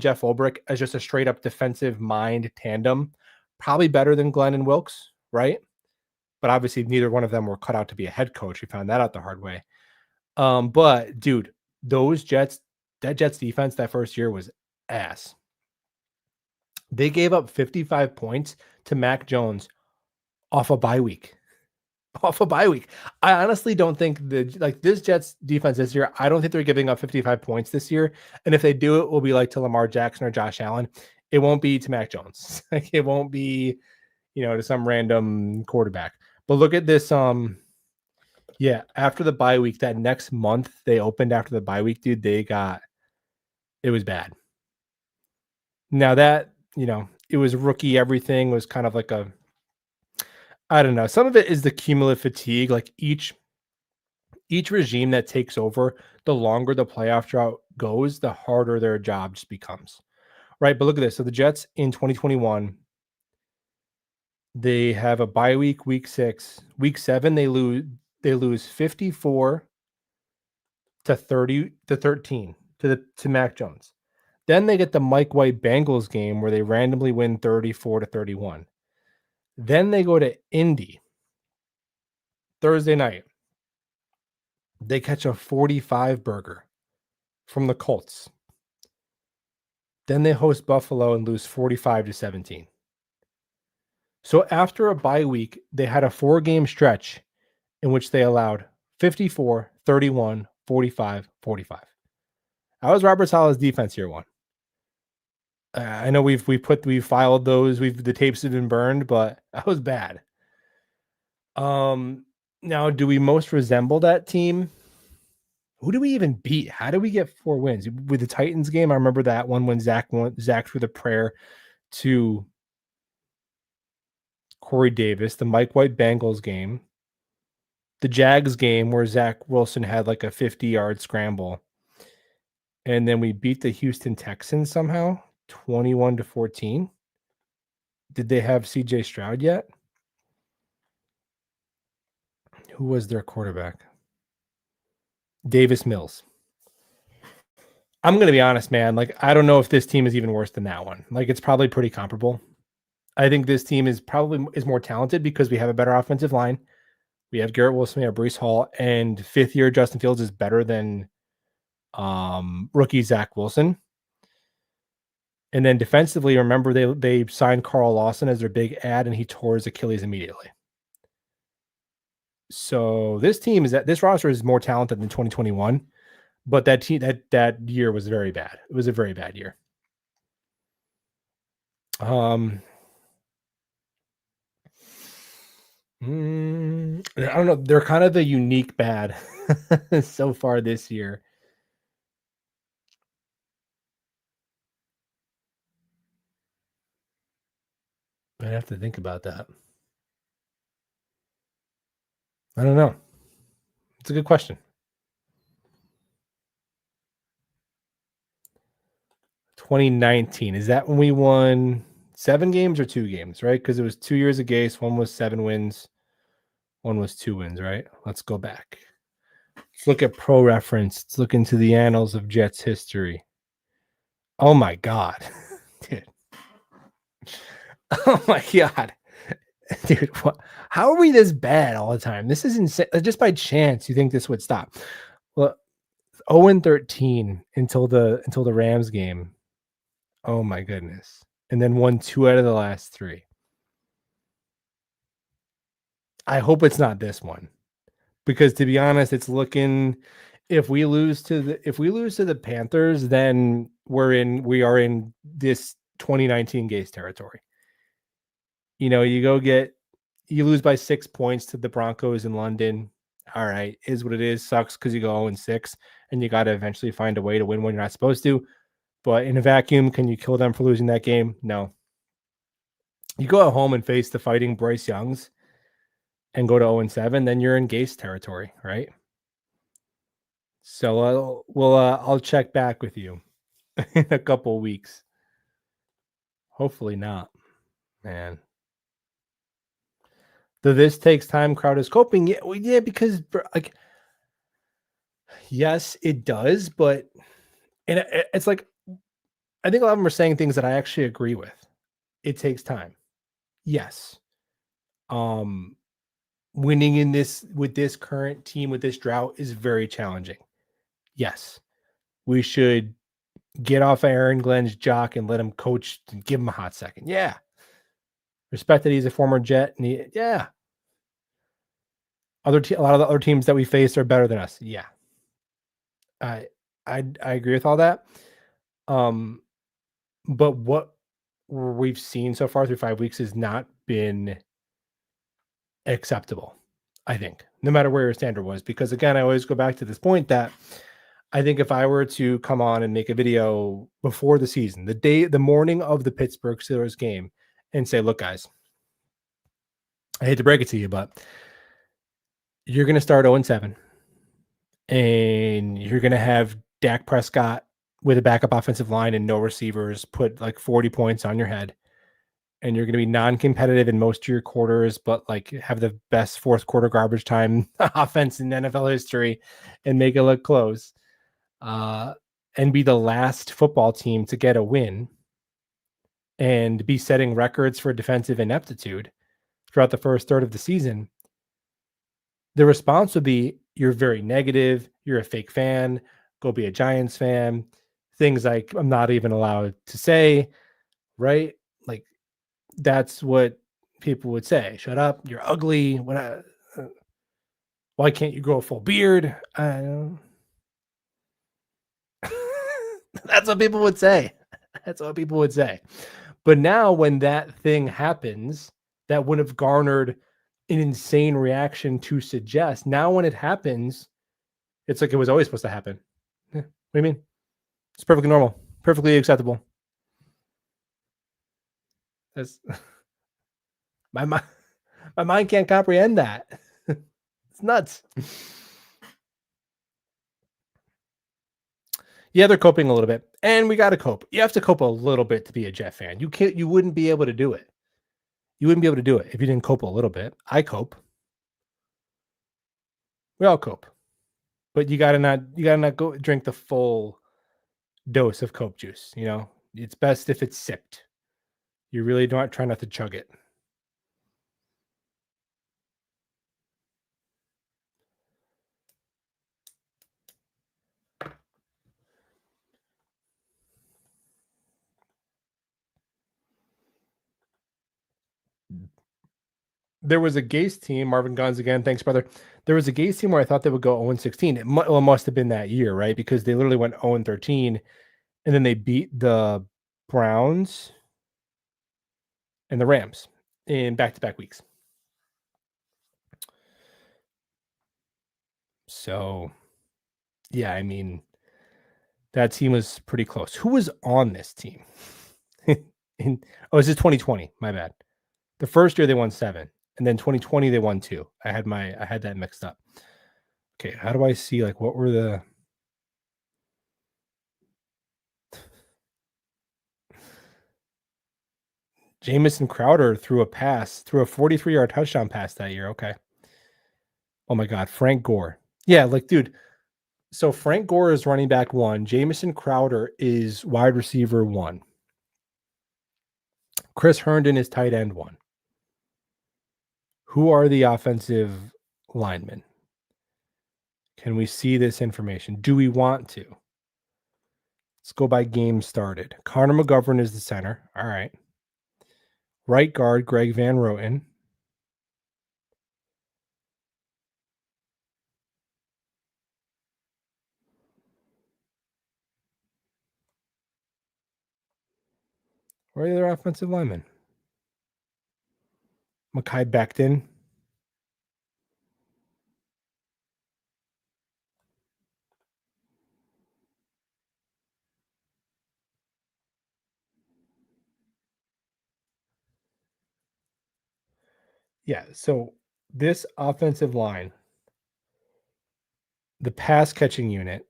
Jeff Ulbrich as just a straight up defensive mind tandem, probably better than Glenn and Wilkes, right? But obviously neither one of them were cut out to be a head coach. We found that out the hard way. But dude, that Jets defense that first year was ass. They gave up 55 points to Mac Jones off a bye week. I honestly don't think this Jets defense this year, I don't think they're giving up 55 points this year. And if they do, it will be like to Lamar Jackson or Josh Allen. It won't be to Mac Jones. Like it won't be, to some random quarterback. But look at this. After the bye week, that next month they opened after the bye week, dude, it was bad. Now that, it was rookie, everything was kind of like I don't know. Some of it is the cumulative fatigue. Like each regime that takes over, the longer the playoff drought goes, the harder their job just becomes. Right. But look at this. So the Jets in 2021, they have a bye week, week 6. Week 7, they lose 54 to 30 to 13 to Mac Jones. Then they get the Mike White Bengals game where they randomly win 34 to 31. Then they go to Indy Thursday night. They catch a 45 burger from the Colts. Then they host Buffalo and lose 45 to 17. So after a bye week, they had a 4-game stretch in which they allowed 54, 31, 45, 45. That was Robert Saleh's defense year one. I know we've filed those. The tapes have been burned, but that was bad. Now, do we most resemble that team? Who do we even beat? How do we get 4 wins? With the Titans game, I remember that one when Zach threw the prayer to Corey Davis, the Mike White Bengals game, the Jags game where Zach Wilson had like a 50-yard scramble. And then we beat the Houston Texans somehow, 21 to 14. Did they have CJ Stroud yet? Who was their quarterback? Davis Mills. I'm going to be honest, man. Like, I don't know if this team is even worse than that one. Like, it's probably pretty comparable. I think this team is more talented because we have a better offensive line. We have Garrett Wilson, we have Breece Hall, and 5th-year Justin Fields is better than rookie Zach Wilson. And then defensively, remember they signed Carl Lawson as their big ad, and he tore his Achilles immediately. So this roster is more talented than 2021, but that year was very bad. It was a very bad year. I don't know. They're kind of a unique bad so far this year. I'd have to think about that. I don't know. It's a good question. 2019. Is that when we won 7 games or 2 games, right? Because it was 2 years of Gase. One was 7 wins. One was 2 wins, right? Let's go back. Let's look at Pro Reference. Let's look into the annals of Jets history. Oh my God. Dude. Oh my God. Dude, how are we this bad all the time? This is insane. Just by chance, you think this would stop. Well, 0-13 until the Rams game. Oh my goodness. And then won 2 out of the last 3. I hope it's not this one. because to be honest, it's looking if we lose to the Panthers, then we are in this 2019 Gase territory. You know, you lose by 6 points to the Broncos in London. All right, is what it is. Sucks because you go 0-6, and you got to eventually find a way to win when you're not supposed to. But in a vacuum, can you kill them for losing that game? No. You go at home and face the fighting Bryce Youngs and go to 0-7, then you're in Gase territory, right? So I'll check back with you in a couple weeks. Hopefully not, man. This takes time crowd is coping. Yeah, well, yeah, because like, yes, it does, but it's like I think a lot of them are saying things that I actually agree with. It takes time. Yes. Um, winning in this with this current team with this drought is very challenging. Yes. We should get off Aaron Glenn's jock and let him coach and give him a hot second. Yeah. Respect that he's a former Jet and yeah. A lot of the other teams that we face are better than us. Yeah. I I agree with all that. Um, but what we've seen so far through 5 weeks has not been acceptable, I think, no matter where your standard was. Because again, I always go back to this point that I think if I were to come on and make a video before the season, the morning of the Pittsburgh Steelers game, and say, look, guys, I hate to break it to you, but you're going to start 0-7, and you're going to have Dak Prescott with a backup offensive line and no receivers put like 40 points on your head. And you're going to be non-competitive in most of your quarters, but like have the best fourth quarter garbage time offense in NFL history and make it look close. And be the last football team to get a win and be setting records for defensive ineptitude throughout the first third of the season, the response would be, you're very negative, you're a fake fan, go be a Giants fan, things like I'm not even allowed to say, right? Like, that's what people would say. Shut up, you're ugly. Why can't you grow a full beard? That's what people would say. That's what people would say. But now when that thing happens, that would have garnered an insane reaction to suggest. Now when it happens, it's like it was always supposed to happen. What do you mean? It's perfectly normal, perfectly acceptable. That's my mind can't comprehend that. It's nuts. Yeah, they're coping a little bit, and we got to cope. You have to cope a little bit to be a Jet fan. You wouldn't be able to do it. You wouldn't be able to do it if you didn't cope a little bit. I cope. We all cope, but you gotta not go drink the full dose of Coke juice. You know, it's best if it's sipped. You really don't try not to chug it. There was a Gase team, Marvin Guns again. Thanks, brother. There was a Gase team where I thought they would go 0-16. It must have been that year, right? Because they literally went 0-13, and then they beat the Browns and the Rams in back-to-back weeks. So, yeah, I mean, that team was pretty close. Who was on this team? This is 2020. My bad. The first year they won 7, and then 2020 they won 2. I had that mixed up. Okay, how do I see like what were the Jamison Crowder threw a 43-yard touchdown pass that year. Okay. Oh my God, Frank Gore. Yeah, like dude. So Frank Gore is running back 1. Jamison Crowder is wide receiver 1. Chris Herndon is tight end 1. Who are the offensive linemen? Can we see this information? Do we want to? Let's go by game started. Connor McGovern is the center. All right. Right guard, Greg Van Roten. Where are their offensive linemen? Mekhi Becton. Yeah, so this offensive line, the pass catching unit,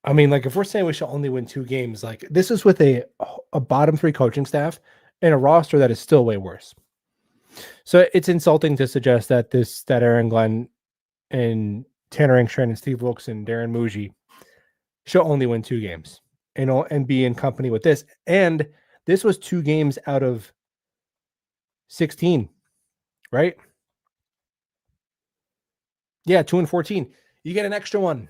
I mean, like, if we're saying we should only win 2 games, like, this is with a bottom 3 coaching staff and a roster that is still way worse. So, it's insulting to suggest that Aaron Glenn and Tanner Engstrand and Steve Wilkes and Darren Muji should only win 2 games and be in company with this, and this was 2 games out of 16, right? Yeah, 2 and 14. You get an extra one.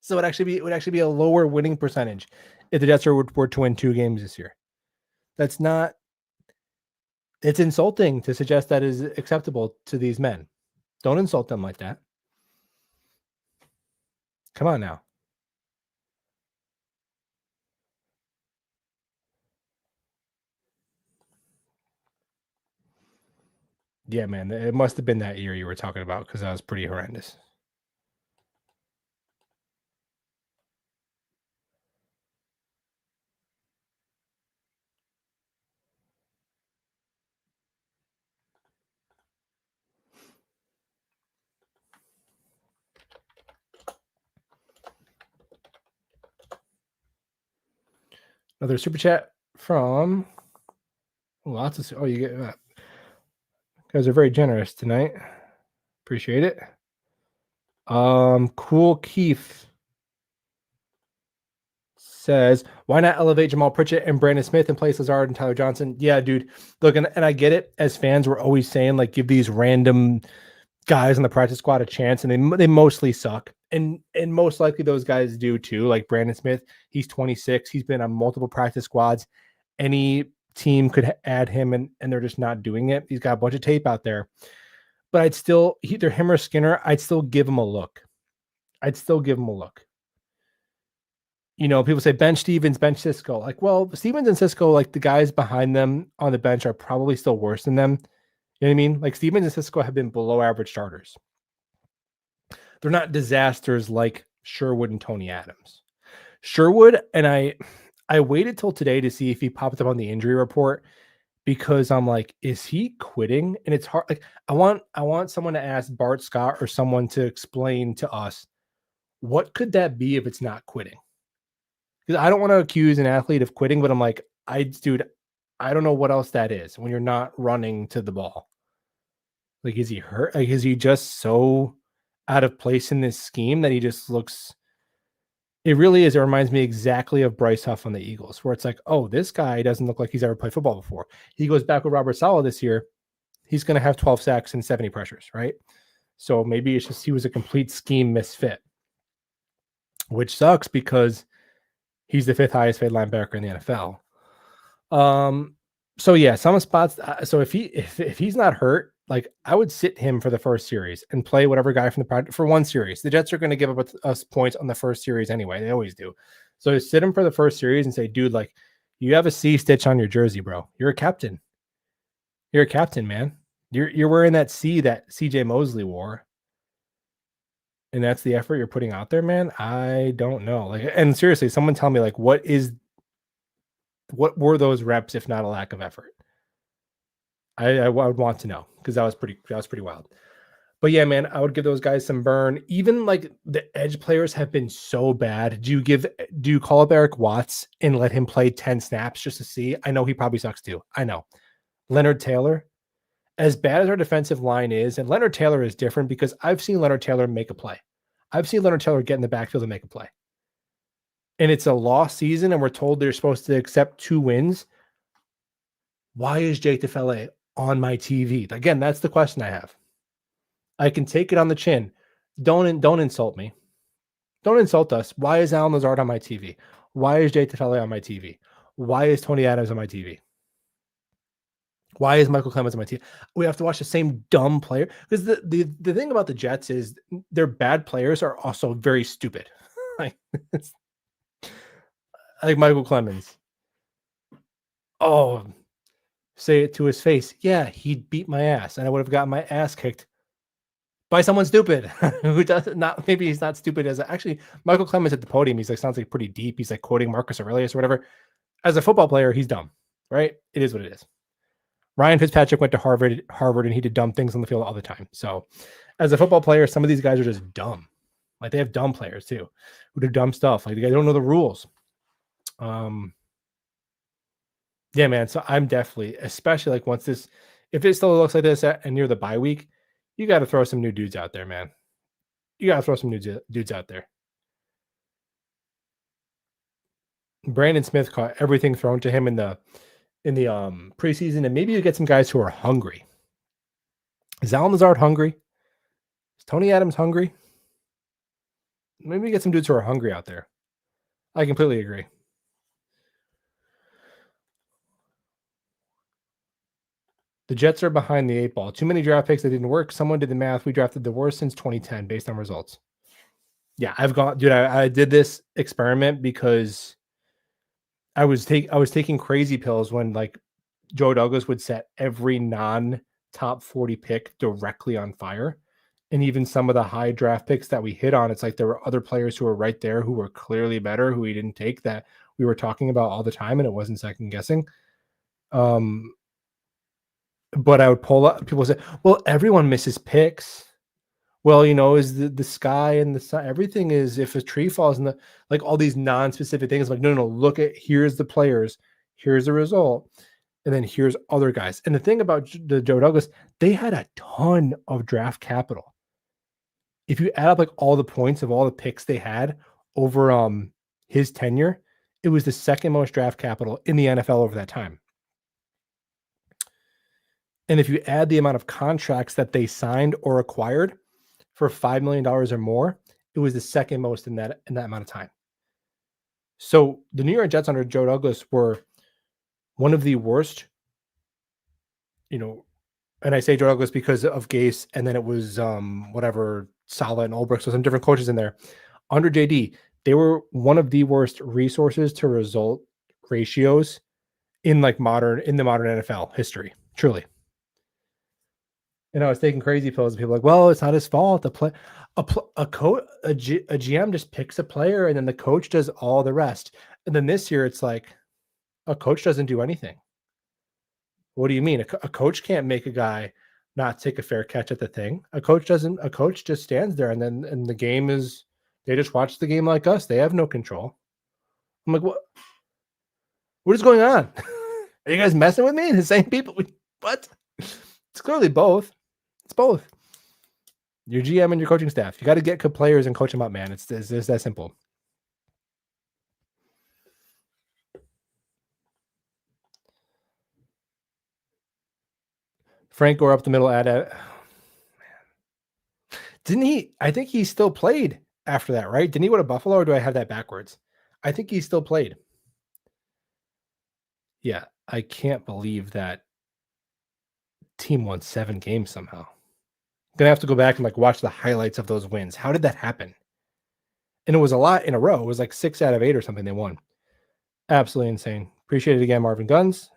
So it would actually be a lower winning percentage if the Jets were to win 2 games this year. That's not it's insulting to suggest that is acceptable to these men. Don't insult them like that. Come on now. Yeah, man. It must have been that year you were talking about because that was pretty horrendous. Another super chat from lots of you get guys are very generous tonight. Appreciate it. Cool Keith says, why not elevate Jamal Pritchett and Brandon Smith and place Lazard and Tyler Johnson? Yeah, dude. Look, and I get it. As fans, we're always saying, like, give these random guys on the practice squad a chance, and they mostly suck. And most likely those guys do too. Like Brandon Smith, he's 26. He's been on multiple practice squads. Any team could add him, and they're just not doing it. He's got a bunch of tape out there. But I'd still, either him or Skinner, I'd still give him a look. You know, people say bench Stevens, bench Cisco. Like, well, Stevens and Cisco, like the guys behind them on the bench are probably still worse than them. You know what I mean? Like Stevens and Cisco have been below average starters. They're not disasters like Sherwood and Tony Adams. Sherwood, and I waited till today to see if he popped up on the injury report because I'm like, is he quitting? And it's hard. Like, I want someone to ask Bart Scott or someone to explain to us what could that be if it's not quitting? Because I don't want to accuse an athlete of quitting, but I'm like, dude, I don't know what else that is when you're not running to the ball. Like, is he hurt? Like, is he just so out of place in this scheme that he just looks? It really is. It reminds me exactly of Bryce Huff on the Eagles, where it's like, oh, this guy doesn't look like he's ever played football before. He goes back with Robert Saleh this year. He's going to have 12 sacks and 70 pressures, right? So maybe it's just he was a complete scheme misfit, which sucks because he's the 5th highest paid linebacker in the NFL. So yeah, some spots. So if he's not hurt, like I would sit him for the first series and play whatever guy from the project for one series. The Jets are going to give up us points on the first series anyway. They always do. So sit him for the first series and say, dude, like you have a C stitch on your jersey, bro. You're a captain. You're a captain, man. You're wearing that C that CJ Mosley wore. And that's the effort you're putting out there, man. I don't know. Like, and seriously, someone tell me like what were those reps if not a lack of effort? I would want to know because that was pretty wild. But yeah, man, I would give those guys some burn. Even like the edge players have been so bad. Do you call up Eric Watts and let him play 10 snaps just to see? I know he probably sucks too. I know. Leonard Taylor, as bad as our defensive line is, and Leonard Taylor is different because I've seen Leonard Taylor make a play. I've seen Leonard Taylor get in the backfield and make a play. And it's a lost season, and we're told they're supposed to accept 2 wins. Why is Jake DeFele on my TV? Again, that's the question I have. I can take it on the chin. Don't insult me. Don't insult us. Why is Alan Lazard on my TV? Why is Jake DeFele on my TV? Why is Tony Adams on my TV? Why is Michael Clemens on my TV? We have to watch the same dumb player because the thing about the Jets is their bad players are also very stupid. Like Like Michael Clemens. Oh, say it to his face. Yeah, he'd beat my ass, and I would have gotten my ass kicked by someone stupid who does not. Maybe he's not stupid as actually Michael Clemens at the podium. He's like sounds like pretty deep. He's like quoting Marcus Aurelius or whatever. As a football player, he's dumb, right? It is what it is. Ryan Fitzpatrick went to Harvard, and he did dumb things on the field all the time. So, as a football player, some of these guys are just dumb. Like they have dumb players too, who do dumb stuff. Like they don't know the rules. Yeah, man. So I'm definitely, especially like once this, if it still looks like this and near the bye week, you got to throw some new dudes out there, man. You got to throw some new dudes out there. Brandon Smith caught everything thrown to him in the preseason, and maybe you get some guys who are hungry. Is Allen Lazard hungry? Is Tony Adams hungry? Maybe you get some dudes who are hungry out there. I completely agree. The Jets are behind the 8 ball. Too many draft picks that didn't work. Someone did the math. We drafted the worst since 2010 based on results. Yeah, I've gone, dude. I did this experiment because I was taking crazy pills when like Joe Douglas would set every non-top 40 pick directly on fire. And even some of the high draft picks that we hit on, it's like there were other players who were right there who were clearly better, who we didn't take, that we were talking about all the time, and it wasn't second guessing. But I would pull up, people say, well, everyone misses picks. Well, is the sky and the sun, everything is, if a tree falls in the, like all these non-specific things, like, no, look at, here's the players, here's the result, and then here's other guys. And the thing about the Joe Douglas, they had a ton of draft capital. If you add up like all the points of all the picks they had over his tenure, it was the second most draft capital in the NFL over that time. And if you add the amount of contracts that they signed or acquired for $5 million or more, it was the second most in that amount of time. So the New York Jets under Joe Douglas were one of the worst, and I say Joe Douglas because of Gase, and then it was whatever, Saleh and Ulbrich, so some different coaches in there. Under JD, they were one of the worst resources to result ratios in the modern NFL history, truly. And I was taking crazy pills, and people were like, well, it's not his fault. A GM just picks a player, and then the coach does all the rest. And then this year, it's like a coach doesn't do anything. What do you mean? A coach can't make a guy not take a fair catch at the thing. A coach just stands there, and the game is, they just watch the game like us. They have no control. I'm like, what is going on? Are you guys messing with me? The same people? What? It's clearly both. It's both. Your GM and your coaching staff. You got to get good players and coach them up, man. It's that simple. Frank Gore up the middle at didn't he? I think he still played after that, right? Didn't he go to Buffalo, or do I have that backwards? I think he still played. Yeah, I can't believe that team won 7 games somehow. I'm gonna have to go back and watch the highlights of those wins. How did that happen? And it was a lot in a row. It was like 6 out of 8 or something they won. Absolutely insane. Appreciate it again, Marvin Guns.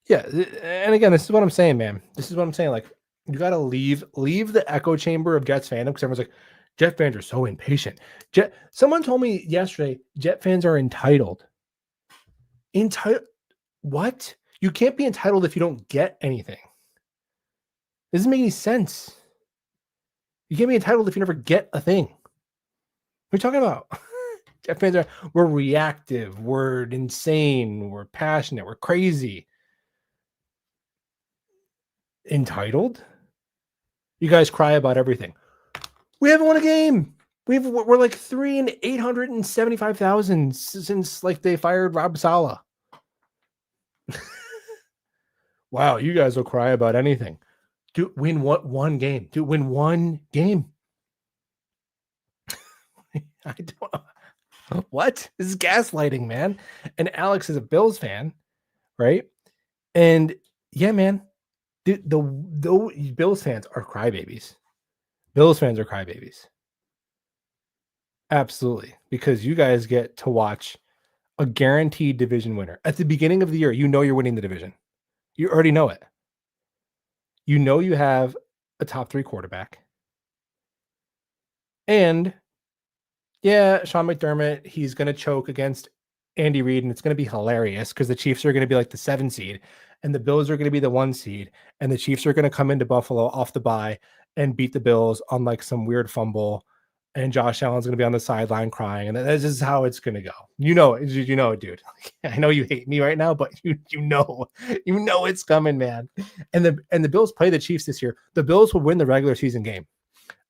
Yeah, and again, this is what I'm saying, man. This is what I'm saying. Like, you got to leave the echo chamber of Jets fandom, because everyone's like, Jet fans are so impatient. Someone told me yesterday, Jet fans are entitled. Entitled? What? You can't be entitled if you don't get anything. It doesn't make any sense. You can't be entitled if you never get a thing. What are you talking about? Jet fans we're reactive, we're insane, we're passionate, we're crazy. Entitled? You guys cry about everything. We haven't won a game. We're like 3 and 875,000 since they fired Rob Saleh. Wow, you guys will cry about anything. Dude, win one game. Dude, win one game. I don't know. What? This is gaslighting, man. And Alex is a Bills fan, right? And yeah, man, the Bills fans are crybabies. Bills fans are crybabies. Absolutely. Because you guys get to watch a guaranteed division winner. At the beginning of the year, you know you're winning the division. You already know it. You know you have a top 3 quarterback. And yeah, Sean McDermott, he's going to choke against Andy Reid, and it's going to be hilarious because the Chiefs are going to be like the 7 seed, and the Bills are going to be the 1 seed, and the Chiefs are going to come into Buffalo off the bye and beat the Bills on like some weird fumble, and Josh Allen's going to be on the sideline crying, and this is how it's going to go. You know it, dude. I know you hate me right now, but you know it's coming, man. And the Bills play the Chiefs this year. The Bills will win the regular season game.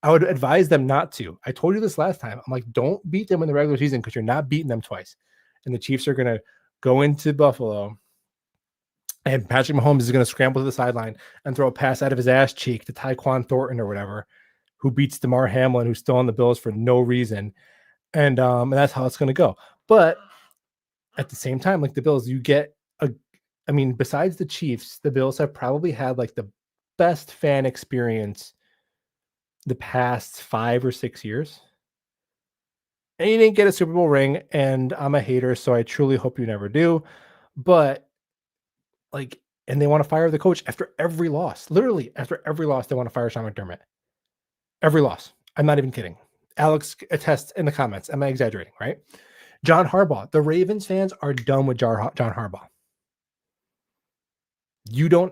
I would advise them not to. I told you this last time. I'm like, don't beat them in the regular season because you're not beating them twice. And the Chiefs are going to go into Buffalo, and Patrick Mahomes is going to scramble to the sideline and throw a pass out of his ass cheek to Tyquan Thornton or whatever, who beats DeMar Hamlin, who's still on the Bills for no reason. And that's how it's going to go. But at the same time, like the Bills, besides the Chiefs, the Bills have probably had like the best fan experience the past 5 or 6 years. And you didn't get a Super Bowl ring, and I'm a hater, so I truly hope you never do. But like, and they want to fire the coach after every loss. Literally, after every loss, they want to fire Sean McDermott. Every loss. I'm not even kidding. Alex attests in the comments. Am I exaggerating? Right? John Harbaugh. The Ravens fans are done with John Harbaugh.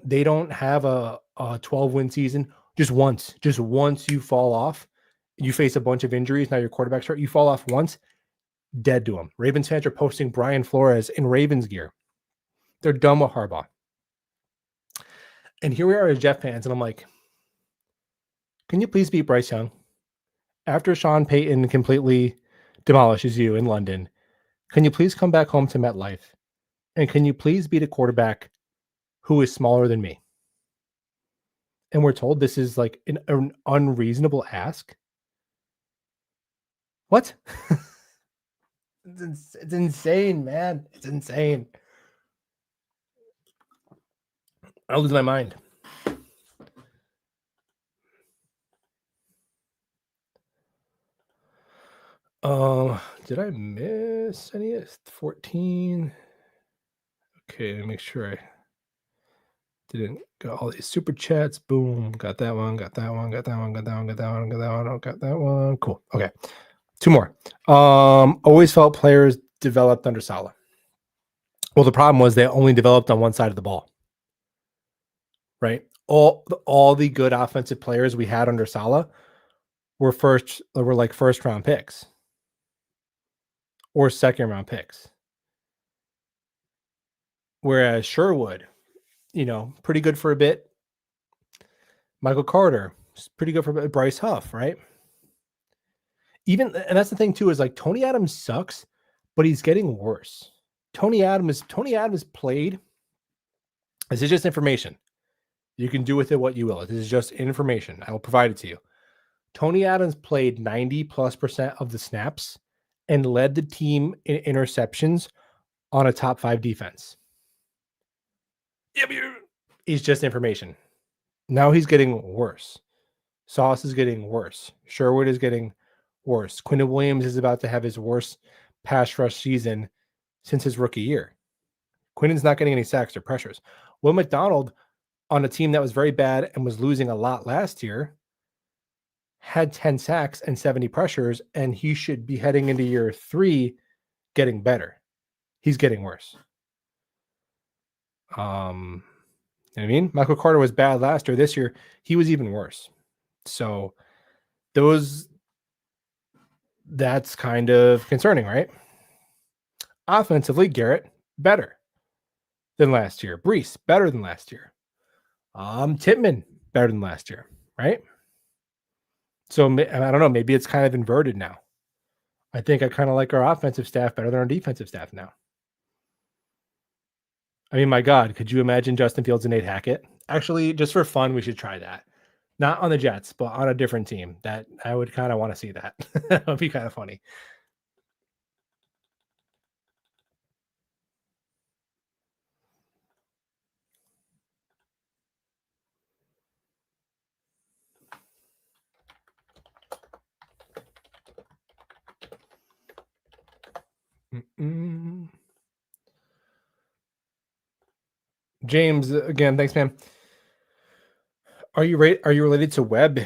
They don't have a 12-win season. Just once you fall off, you face a bunch of injuries. Now your quarterback's hurt. You fall off once, dead to him. Ravens fans are posting Brian Flores in Ravens gear. They're done with Harbaugh. And here we are as Jeff fans, and I'm like, can you please beat Bryce Young? After Sean Payton completely demolishes you in London, can you please come back home to MetLife? And can you please beat a quarterback who is smaller than me? And we're told this is like an unreasonable ask. What? It's insane, man. It's insane. I lose my mind. Did I miss any? 14. Okay, let me make sure I didn't got all these super chats. Boom. Got that one, got that one, got that one, got that one, got that one, got that one, got that one. Cool. Okay. 2 more. Always felt players developed under Saleh. Well, the problem was they only developed on one side of the ball. Right? All the good offensive players we had under Saleh were like first round picks or second round picks. Whereas Sherwood, pretty good for a bit. Michael Carter, pretty good for a bit. Bryce Huff, right? And that's the thing too, is like Tony Adams sucks, but he's getting worse. Tony Adams played. This is just information. You can do with it what you will. This is just information. I will provide it to you. Tony Adams played 90+% of the snaps and led the team in interceptions on a top 5 defense. It's just information. Now he's getting worse. Sauce is getting worse. Sherwood is getting worse. Quinton Williams is about to have his worst pass rush season since his rookie year. Quinton's not getting any sacks or pressures. Will McDonald, on a team that was very bad and was losing a lot last year, had 10 sacks and 70 pressures, and he should be heading into year 3 getting better. He's getting worse. You know what I mean? Michael Carter was bad last year. This year, he was even worse. So that's kind of concerning, right? Offensively, Garrett, better than last year. Brees, better than last year. Tittman, better than last year, right? So I don't know, maybe it's kind of inverted now. I think I kind of like our offensive staff better than our defensive staff now. I mean, my God, could you imagine Justin Fields and Nate Hackett? Actually, just for fun, we should try that. Not on the Jets, but on a different team. That I would kind of want to see that. That would be kind of funny. Mm-mm. James, again, thanks, man. Are you related to Webb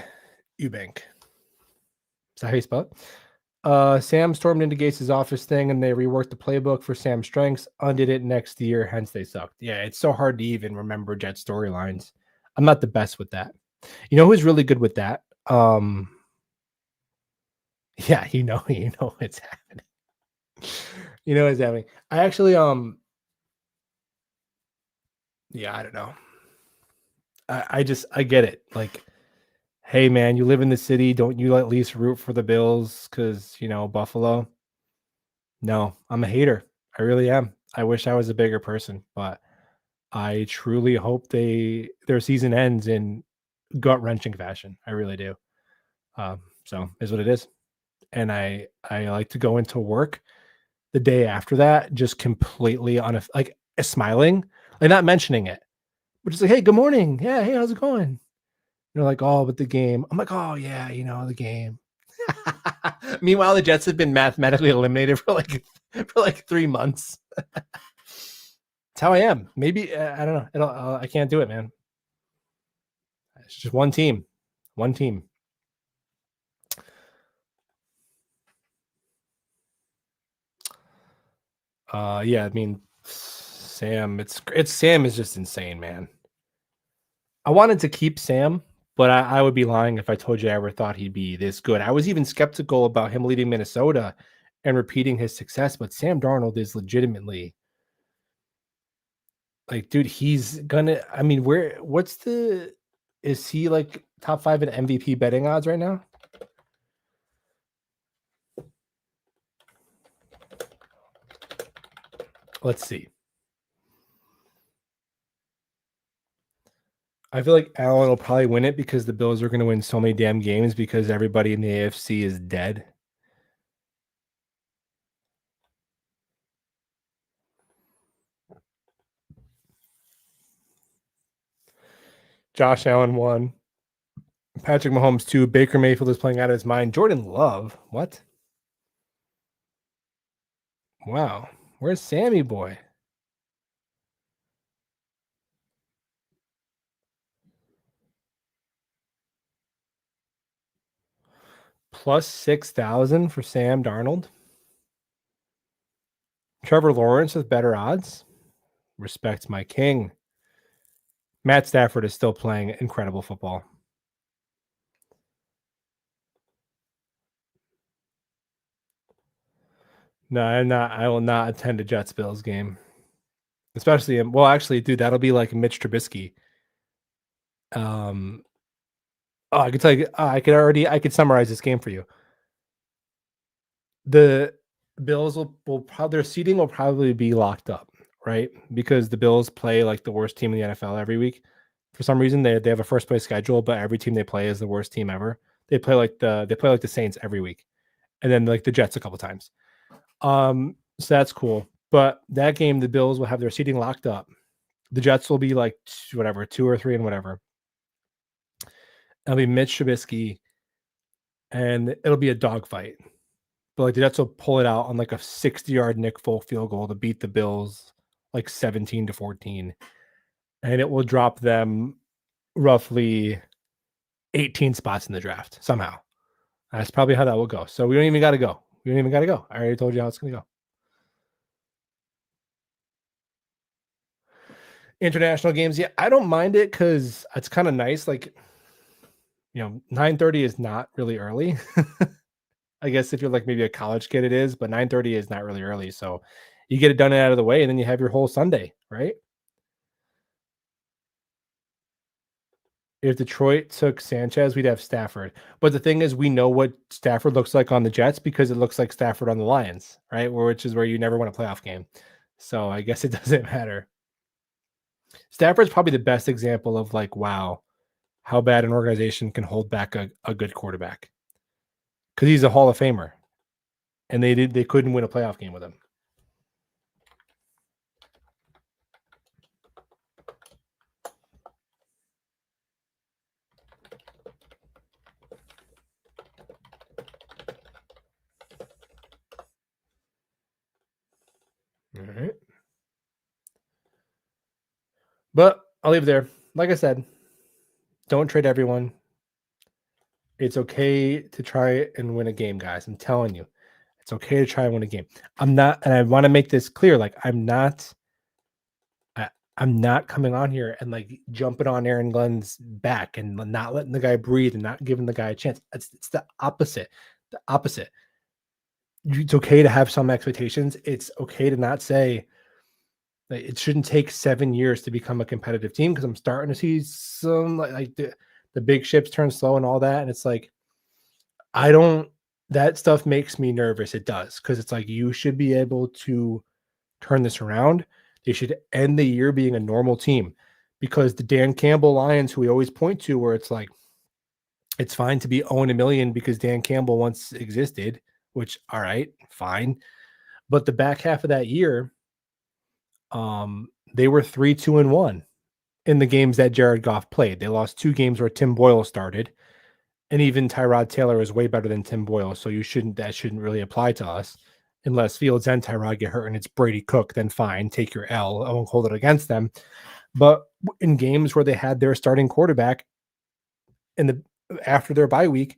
Eubank? Is that how you spell it? Sam stormed into Gase's office thing and they reworked the playbook for Sam's strengths, undid it next year, hence they sucked. Yeah, it's so hard to even remember Jet storylines. I'm not the best with that. You know who's really good with that? Yeah, you know it's happening. You know what's happening. I actually yeah, I don't know. I get it. Like, hey man, you live in the city, don't you at least root for the Bills because Buffalo? No, I'm a hater. I really am. I wish I was a bigger person, but I truly hope their season ends in gut wrenching fashion. I really do. So is what it is. And I like to go into work the day after that just completely on smiling, like not mentioning it, but just like, hey, good morning. Yeah, hey, how's it going? You're like, oh, but the game. I'm like, oh yeah, the game. Meanwhile, the Jets have been mathematically eliminated for like 3 months. It's how I am. Maybe I don't know. I can't do it, man. It's just one team, one team. Yeah, I mean, Sam. It's Sam is just insane, man. I wanted to keep Sam, but I would be lying if I told you I ever thought he'd be this good. I was even skeptical about him leaving Minnesota and repeating his success, but Sam Darnold is legitimately like, dude, he's gonna. I mean, is he like top 5 in MVP betting odds right now? Let's see. I feel like Allen will probably win it because the Bills are going to win so many damn games because everybody in the AFC is dead. Josh Allen won. Patrick Mahomes 2. Baker Mayfield is playing out of his mind. Jordan Love. What? Wow. Where's Sammy boy? Plus 6,000 for Sam Darnold. Trevor Lawrence with better odds. Respect my king. Matt Stafford is still playing incredible football. No, I'm not. I will not attend a Jets Bills game. Especially, well, actually, dude, that'll be like Mitch Trubisky. Um, I could tell you, I could summarize this game for you. The Bills will probably their seating will probably be locked up, right? Because the Bills play like the worst team in the NFL every week. For some reason, they have a first place schedule, but every team they play is the worst team ever. They play like the Saints every week, and then like the Jets a couple times. So that's cool. But that game, the Bills will have their seating locked up. The Jets will be like whatever, 2 or 3 and whatever. It'll be Mitch Trubisky, and it'll be a dogfight. But like the Jets will pull it out on like a 60-yard Nick Folk field goal to beat the Bills like 17-14. And it will drop them roughly 18 spots in the draft somehow. That's probably how that will go. So we don't even got to go. We don't even got to go. I already told you how it's going to go. International games, yeah, I don't mind it because it's kind of nice. Like, 9:30 is not really early. I guess if you're like maybe a college kid, it is, but 9:30 is not really early. So you get it done and out of the way, and then you have your whole Sunday, right? If Detroit took Sanchez, we'd have Stafford. But the thing is, we know what Stafford looks like on the Jets because it looks like Stafford on the Lions, right? Which is where you never win a playoff game. So I guess it doesn't matter. Stafford's probably the best example of like, wow, how bad an organization can hold back a good quarterback. Because he's a Hall of Famer. And they couldn't win a playoff game with him. All right. But I'll leave it there. Like I said, don't trade everyone. It's okay to try and win a game, guys. I'm telling you, it's okay to try and win a game. I'm not, and I want to make this clear. Like, I'm not coming on here and like jumping on Aaron Glenn's back and not letting the guy breathe and not giving the guy a chance. It's the opposite. The opposite. It's okay to have some expectations. It's okay to not say like, it shouldn't take 7 years to become a competitive team, because I'm starting to see some like the big ships turn slow and all that. And it's like, I don't, that stuff makes me nervous. It does. Cause it's like, you should be able to turn this around. They should end the year being a normal team, because the Dan Campbell Lions, who we always point to, where it's like, it's fine to be owing a million because Dan Campbell once existed, which, all right, fine. But the back half of that year, they were 3-2-1 in the games that Jared Goff played. They lost 2 games where Tim Boyle started, and even Tyrod Taylor is way better than Tim Boyle. So that shouldn't really apply to us unless Fields and Tyrod get hurt and it's Brady Cook. Then fine, take your L. I won't hold it against them. But in games where they had their starting quarterback after their bye week,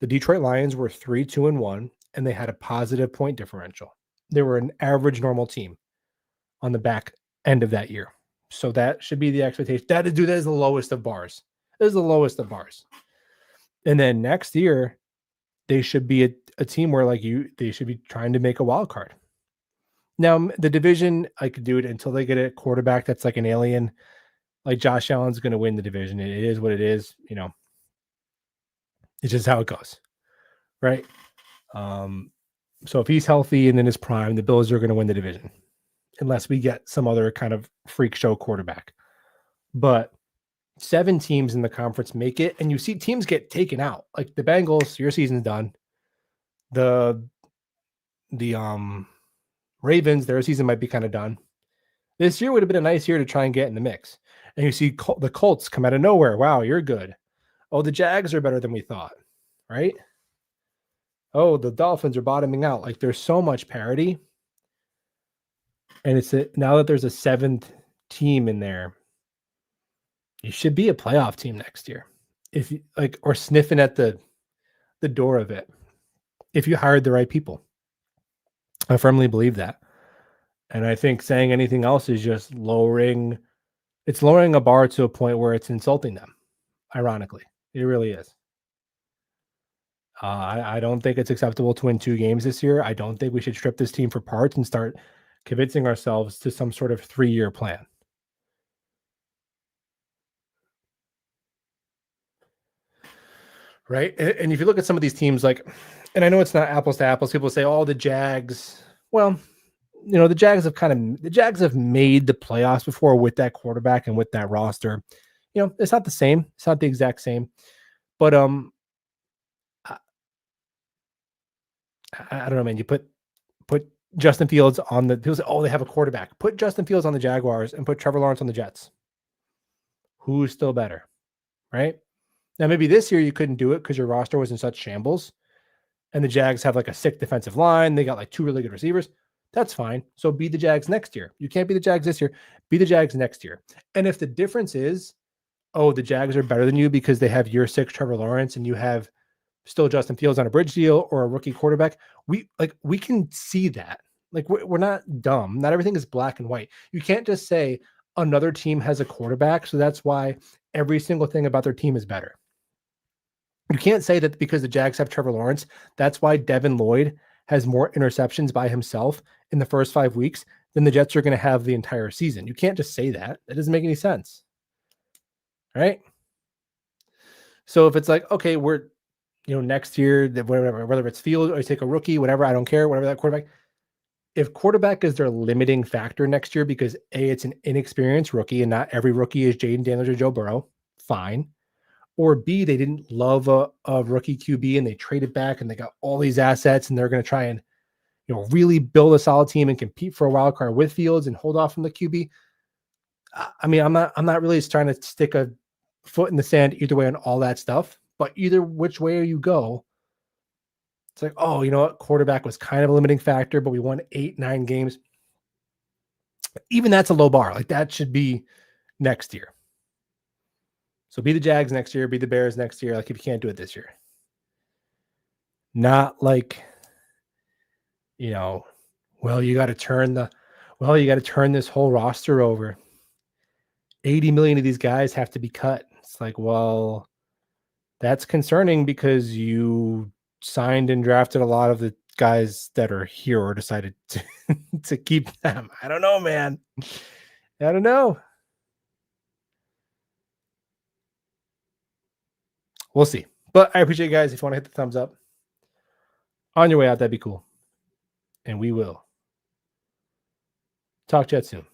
the Detroit Lions were 3-2-1, and they had a positive point differential. They were an average normal team on the back end of that year. So that should be the expectation. That is the lowest of bars. That is the lowest of bars. And then next year, they should be a team where they should be trying to make a wild card. Now, the division, I could do it until they get a quarterback that's like an alien. Like Josh Allen's going to win the division. It is what it is. It's just how it goes. Right. So if he's healthy and in his prime, the Bills are going to win the division, unless we get some other kind of freak show quarterback. But 7 teams in the conference make it, and you see teams get taken out. Like the Bengals, your season's done. The Ravens, their season might be kind of done. This year would have been a nice year to try and get in the mix. And you see the Colts come out of nowhere. Wow, you're good. Oh, the Jags are better than we thought, right? Oh, the Dolphins are bottoming out. Like there's so much parity. And now that there's a 7th team in there, you should be a playoff team next year. If you or sniffing at the door of it, if you hired the right people. I firmly believe that. And I think saying anything else is just lowering a bar to a point where it's insulting them. Ironically, it really is. I don't think it's acceptable to win 2 games this year. I don't think we should strip this team for parts and start convincing ourselves to some sort of 3-year plan. Right. And if you look at some of these teams, and I know it's not apples to apples, people say, oh, the Jags. Well, the Jags have made the playoffs before with that quarterback and with that roster. It's not the same. It's not the exact same. But I don't know, man. You put Justin Fields on people say, oh, they have a quarterback. Put Justin Fields on the Jaguars and put Trevor Lawrence on the Jets. Who's still better? Right? Now, maybe this year you couldn't do it because your roster was in such shambles, and the Jags have a sick defensive line. They got 2 really good receivers. That's fine. So be the Jags next year. You can't be the Jags this year. Be the Jags next year. And if the difference is, oh, the Jags are better than you because they have year 6 Trevor Lawrence and you have still Justin Fields on a bridge deal or a rookie quarterback, we can see that. We're not dumb. Not everything is black and white. You can't just say another team has a quarterback, so that's why every single thing about their team is better. You can't say that because the Jags have Trevor Lawrence, that's why Devin Lloyd has more interceptions by himself in the first 5 weeks than the Jets are going to have the entire season. You can't just say that. That doesn't make any sense. Right? So if it's okay, we're, next year, whether it's Field or you take a rookie, whatever, I don't care, whatever that quarterback. If quarterback is their limiting factor next year because A, it's an inexperienced rookie and not every rookie is Jaden Daniels or Joe Burrow, fine. Or B, they didn't love a rookie QB and they traded back and they got all these assets and they're going to try and, really build a solid team and compete for a wild card with Fields and hold off from the QB. I mean, I'm not really trying to stick a foot in the sand either way on all that stuff, but either which way you go, it's oh, you know what? Quarterback was kind of a limiting factor, but we won 8-9 games. Even that's a low bar. Like that should be next year. So be the Jags next year, be the Bears next year. Like if you can't do it this year, not like, you know, well, you got to turn this whole roster over. 80 million of these guys have to be cut. It's like, well, that's concerning because you signed and drafted a lot of the guys that are here or decided to keep them. I don't know, man. I don't know. We'll see. But I appreciate you guys. If you want to hit the thumbs up on your way out, that'd be cool. And we will talk to you soon.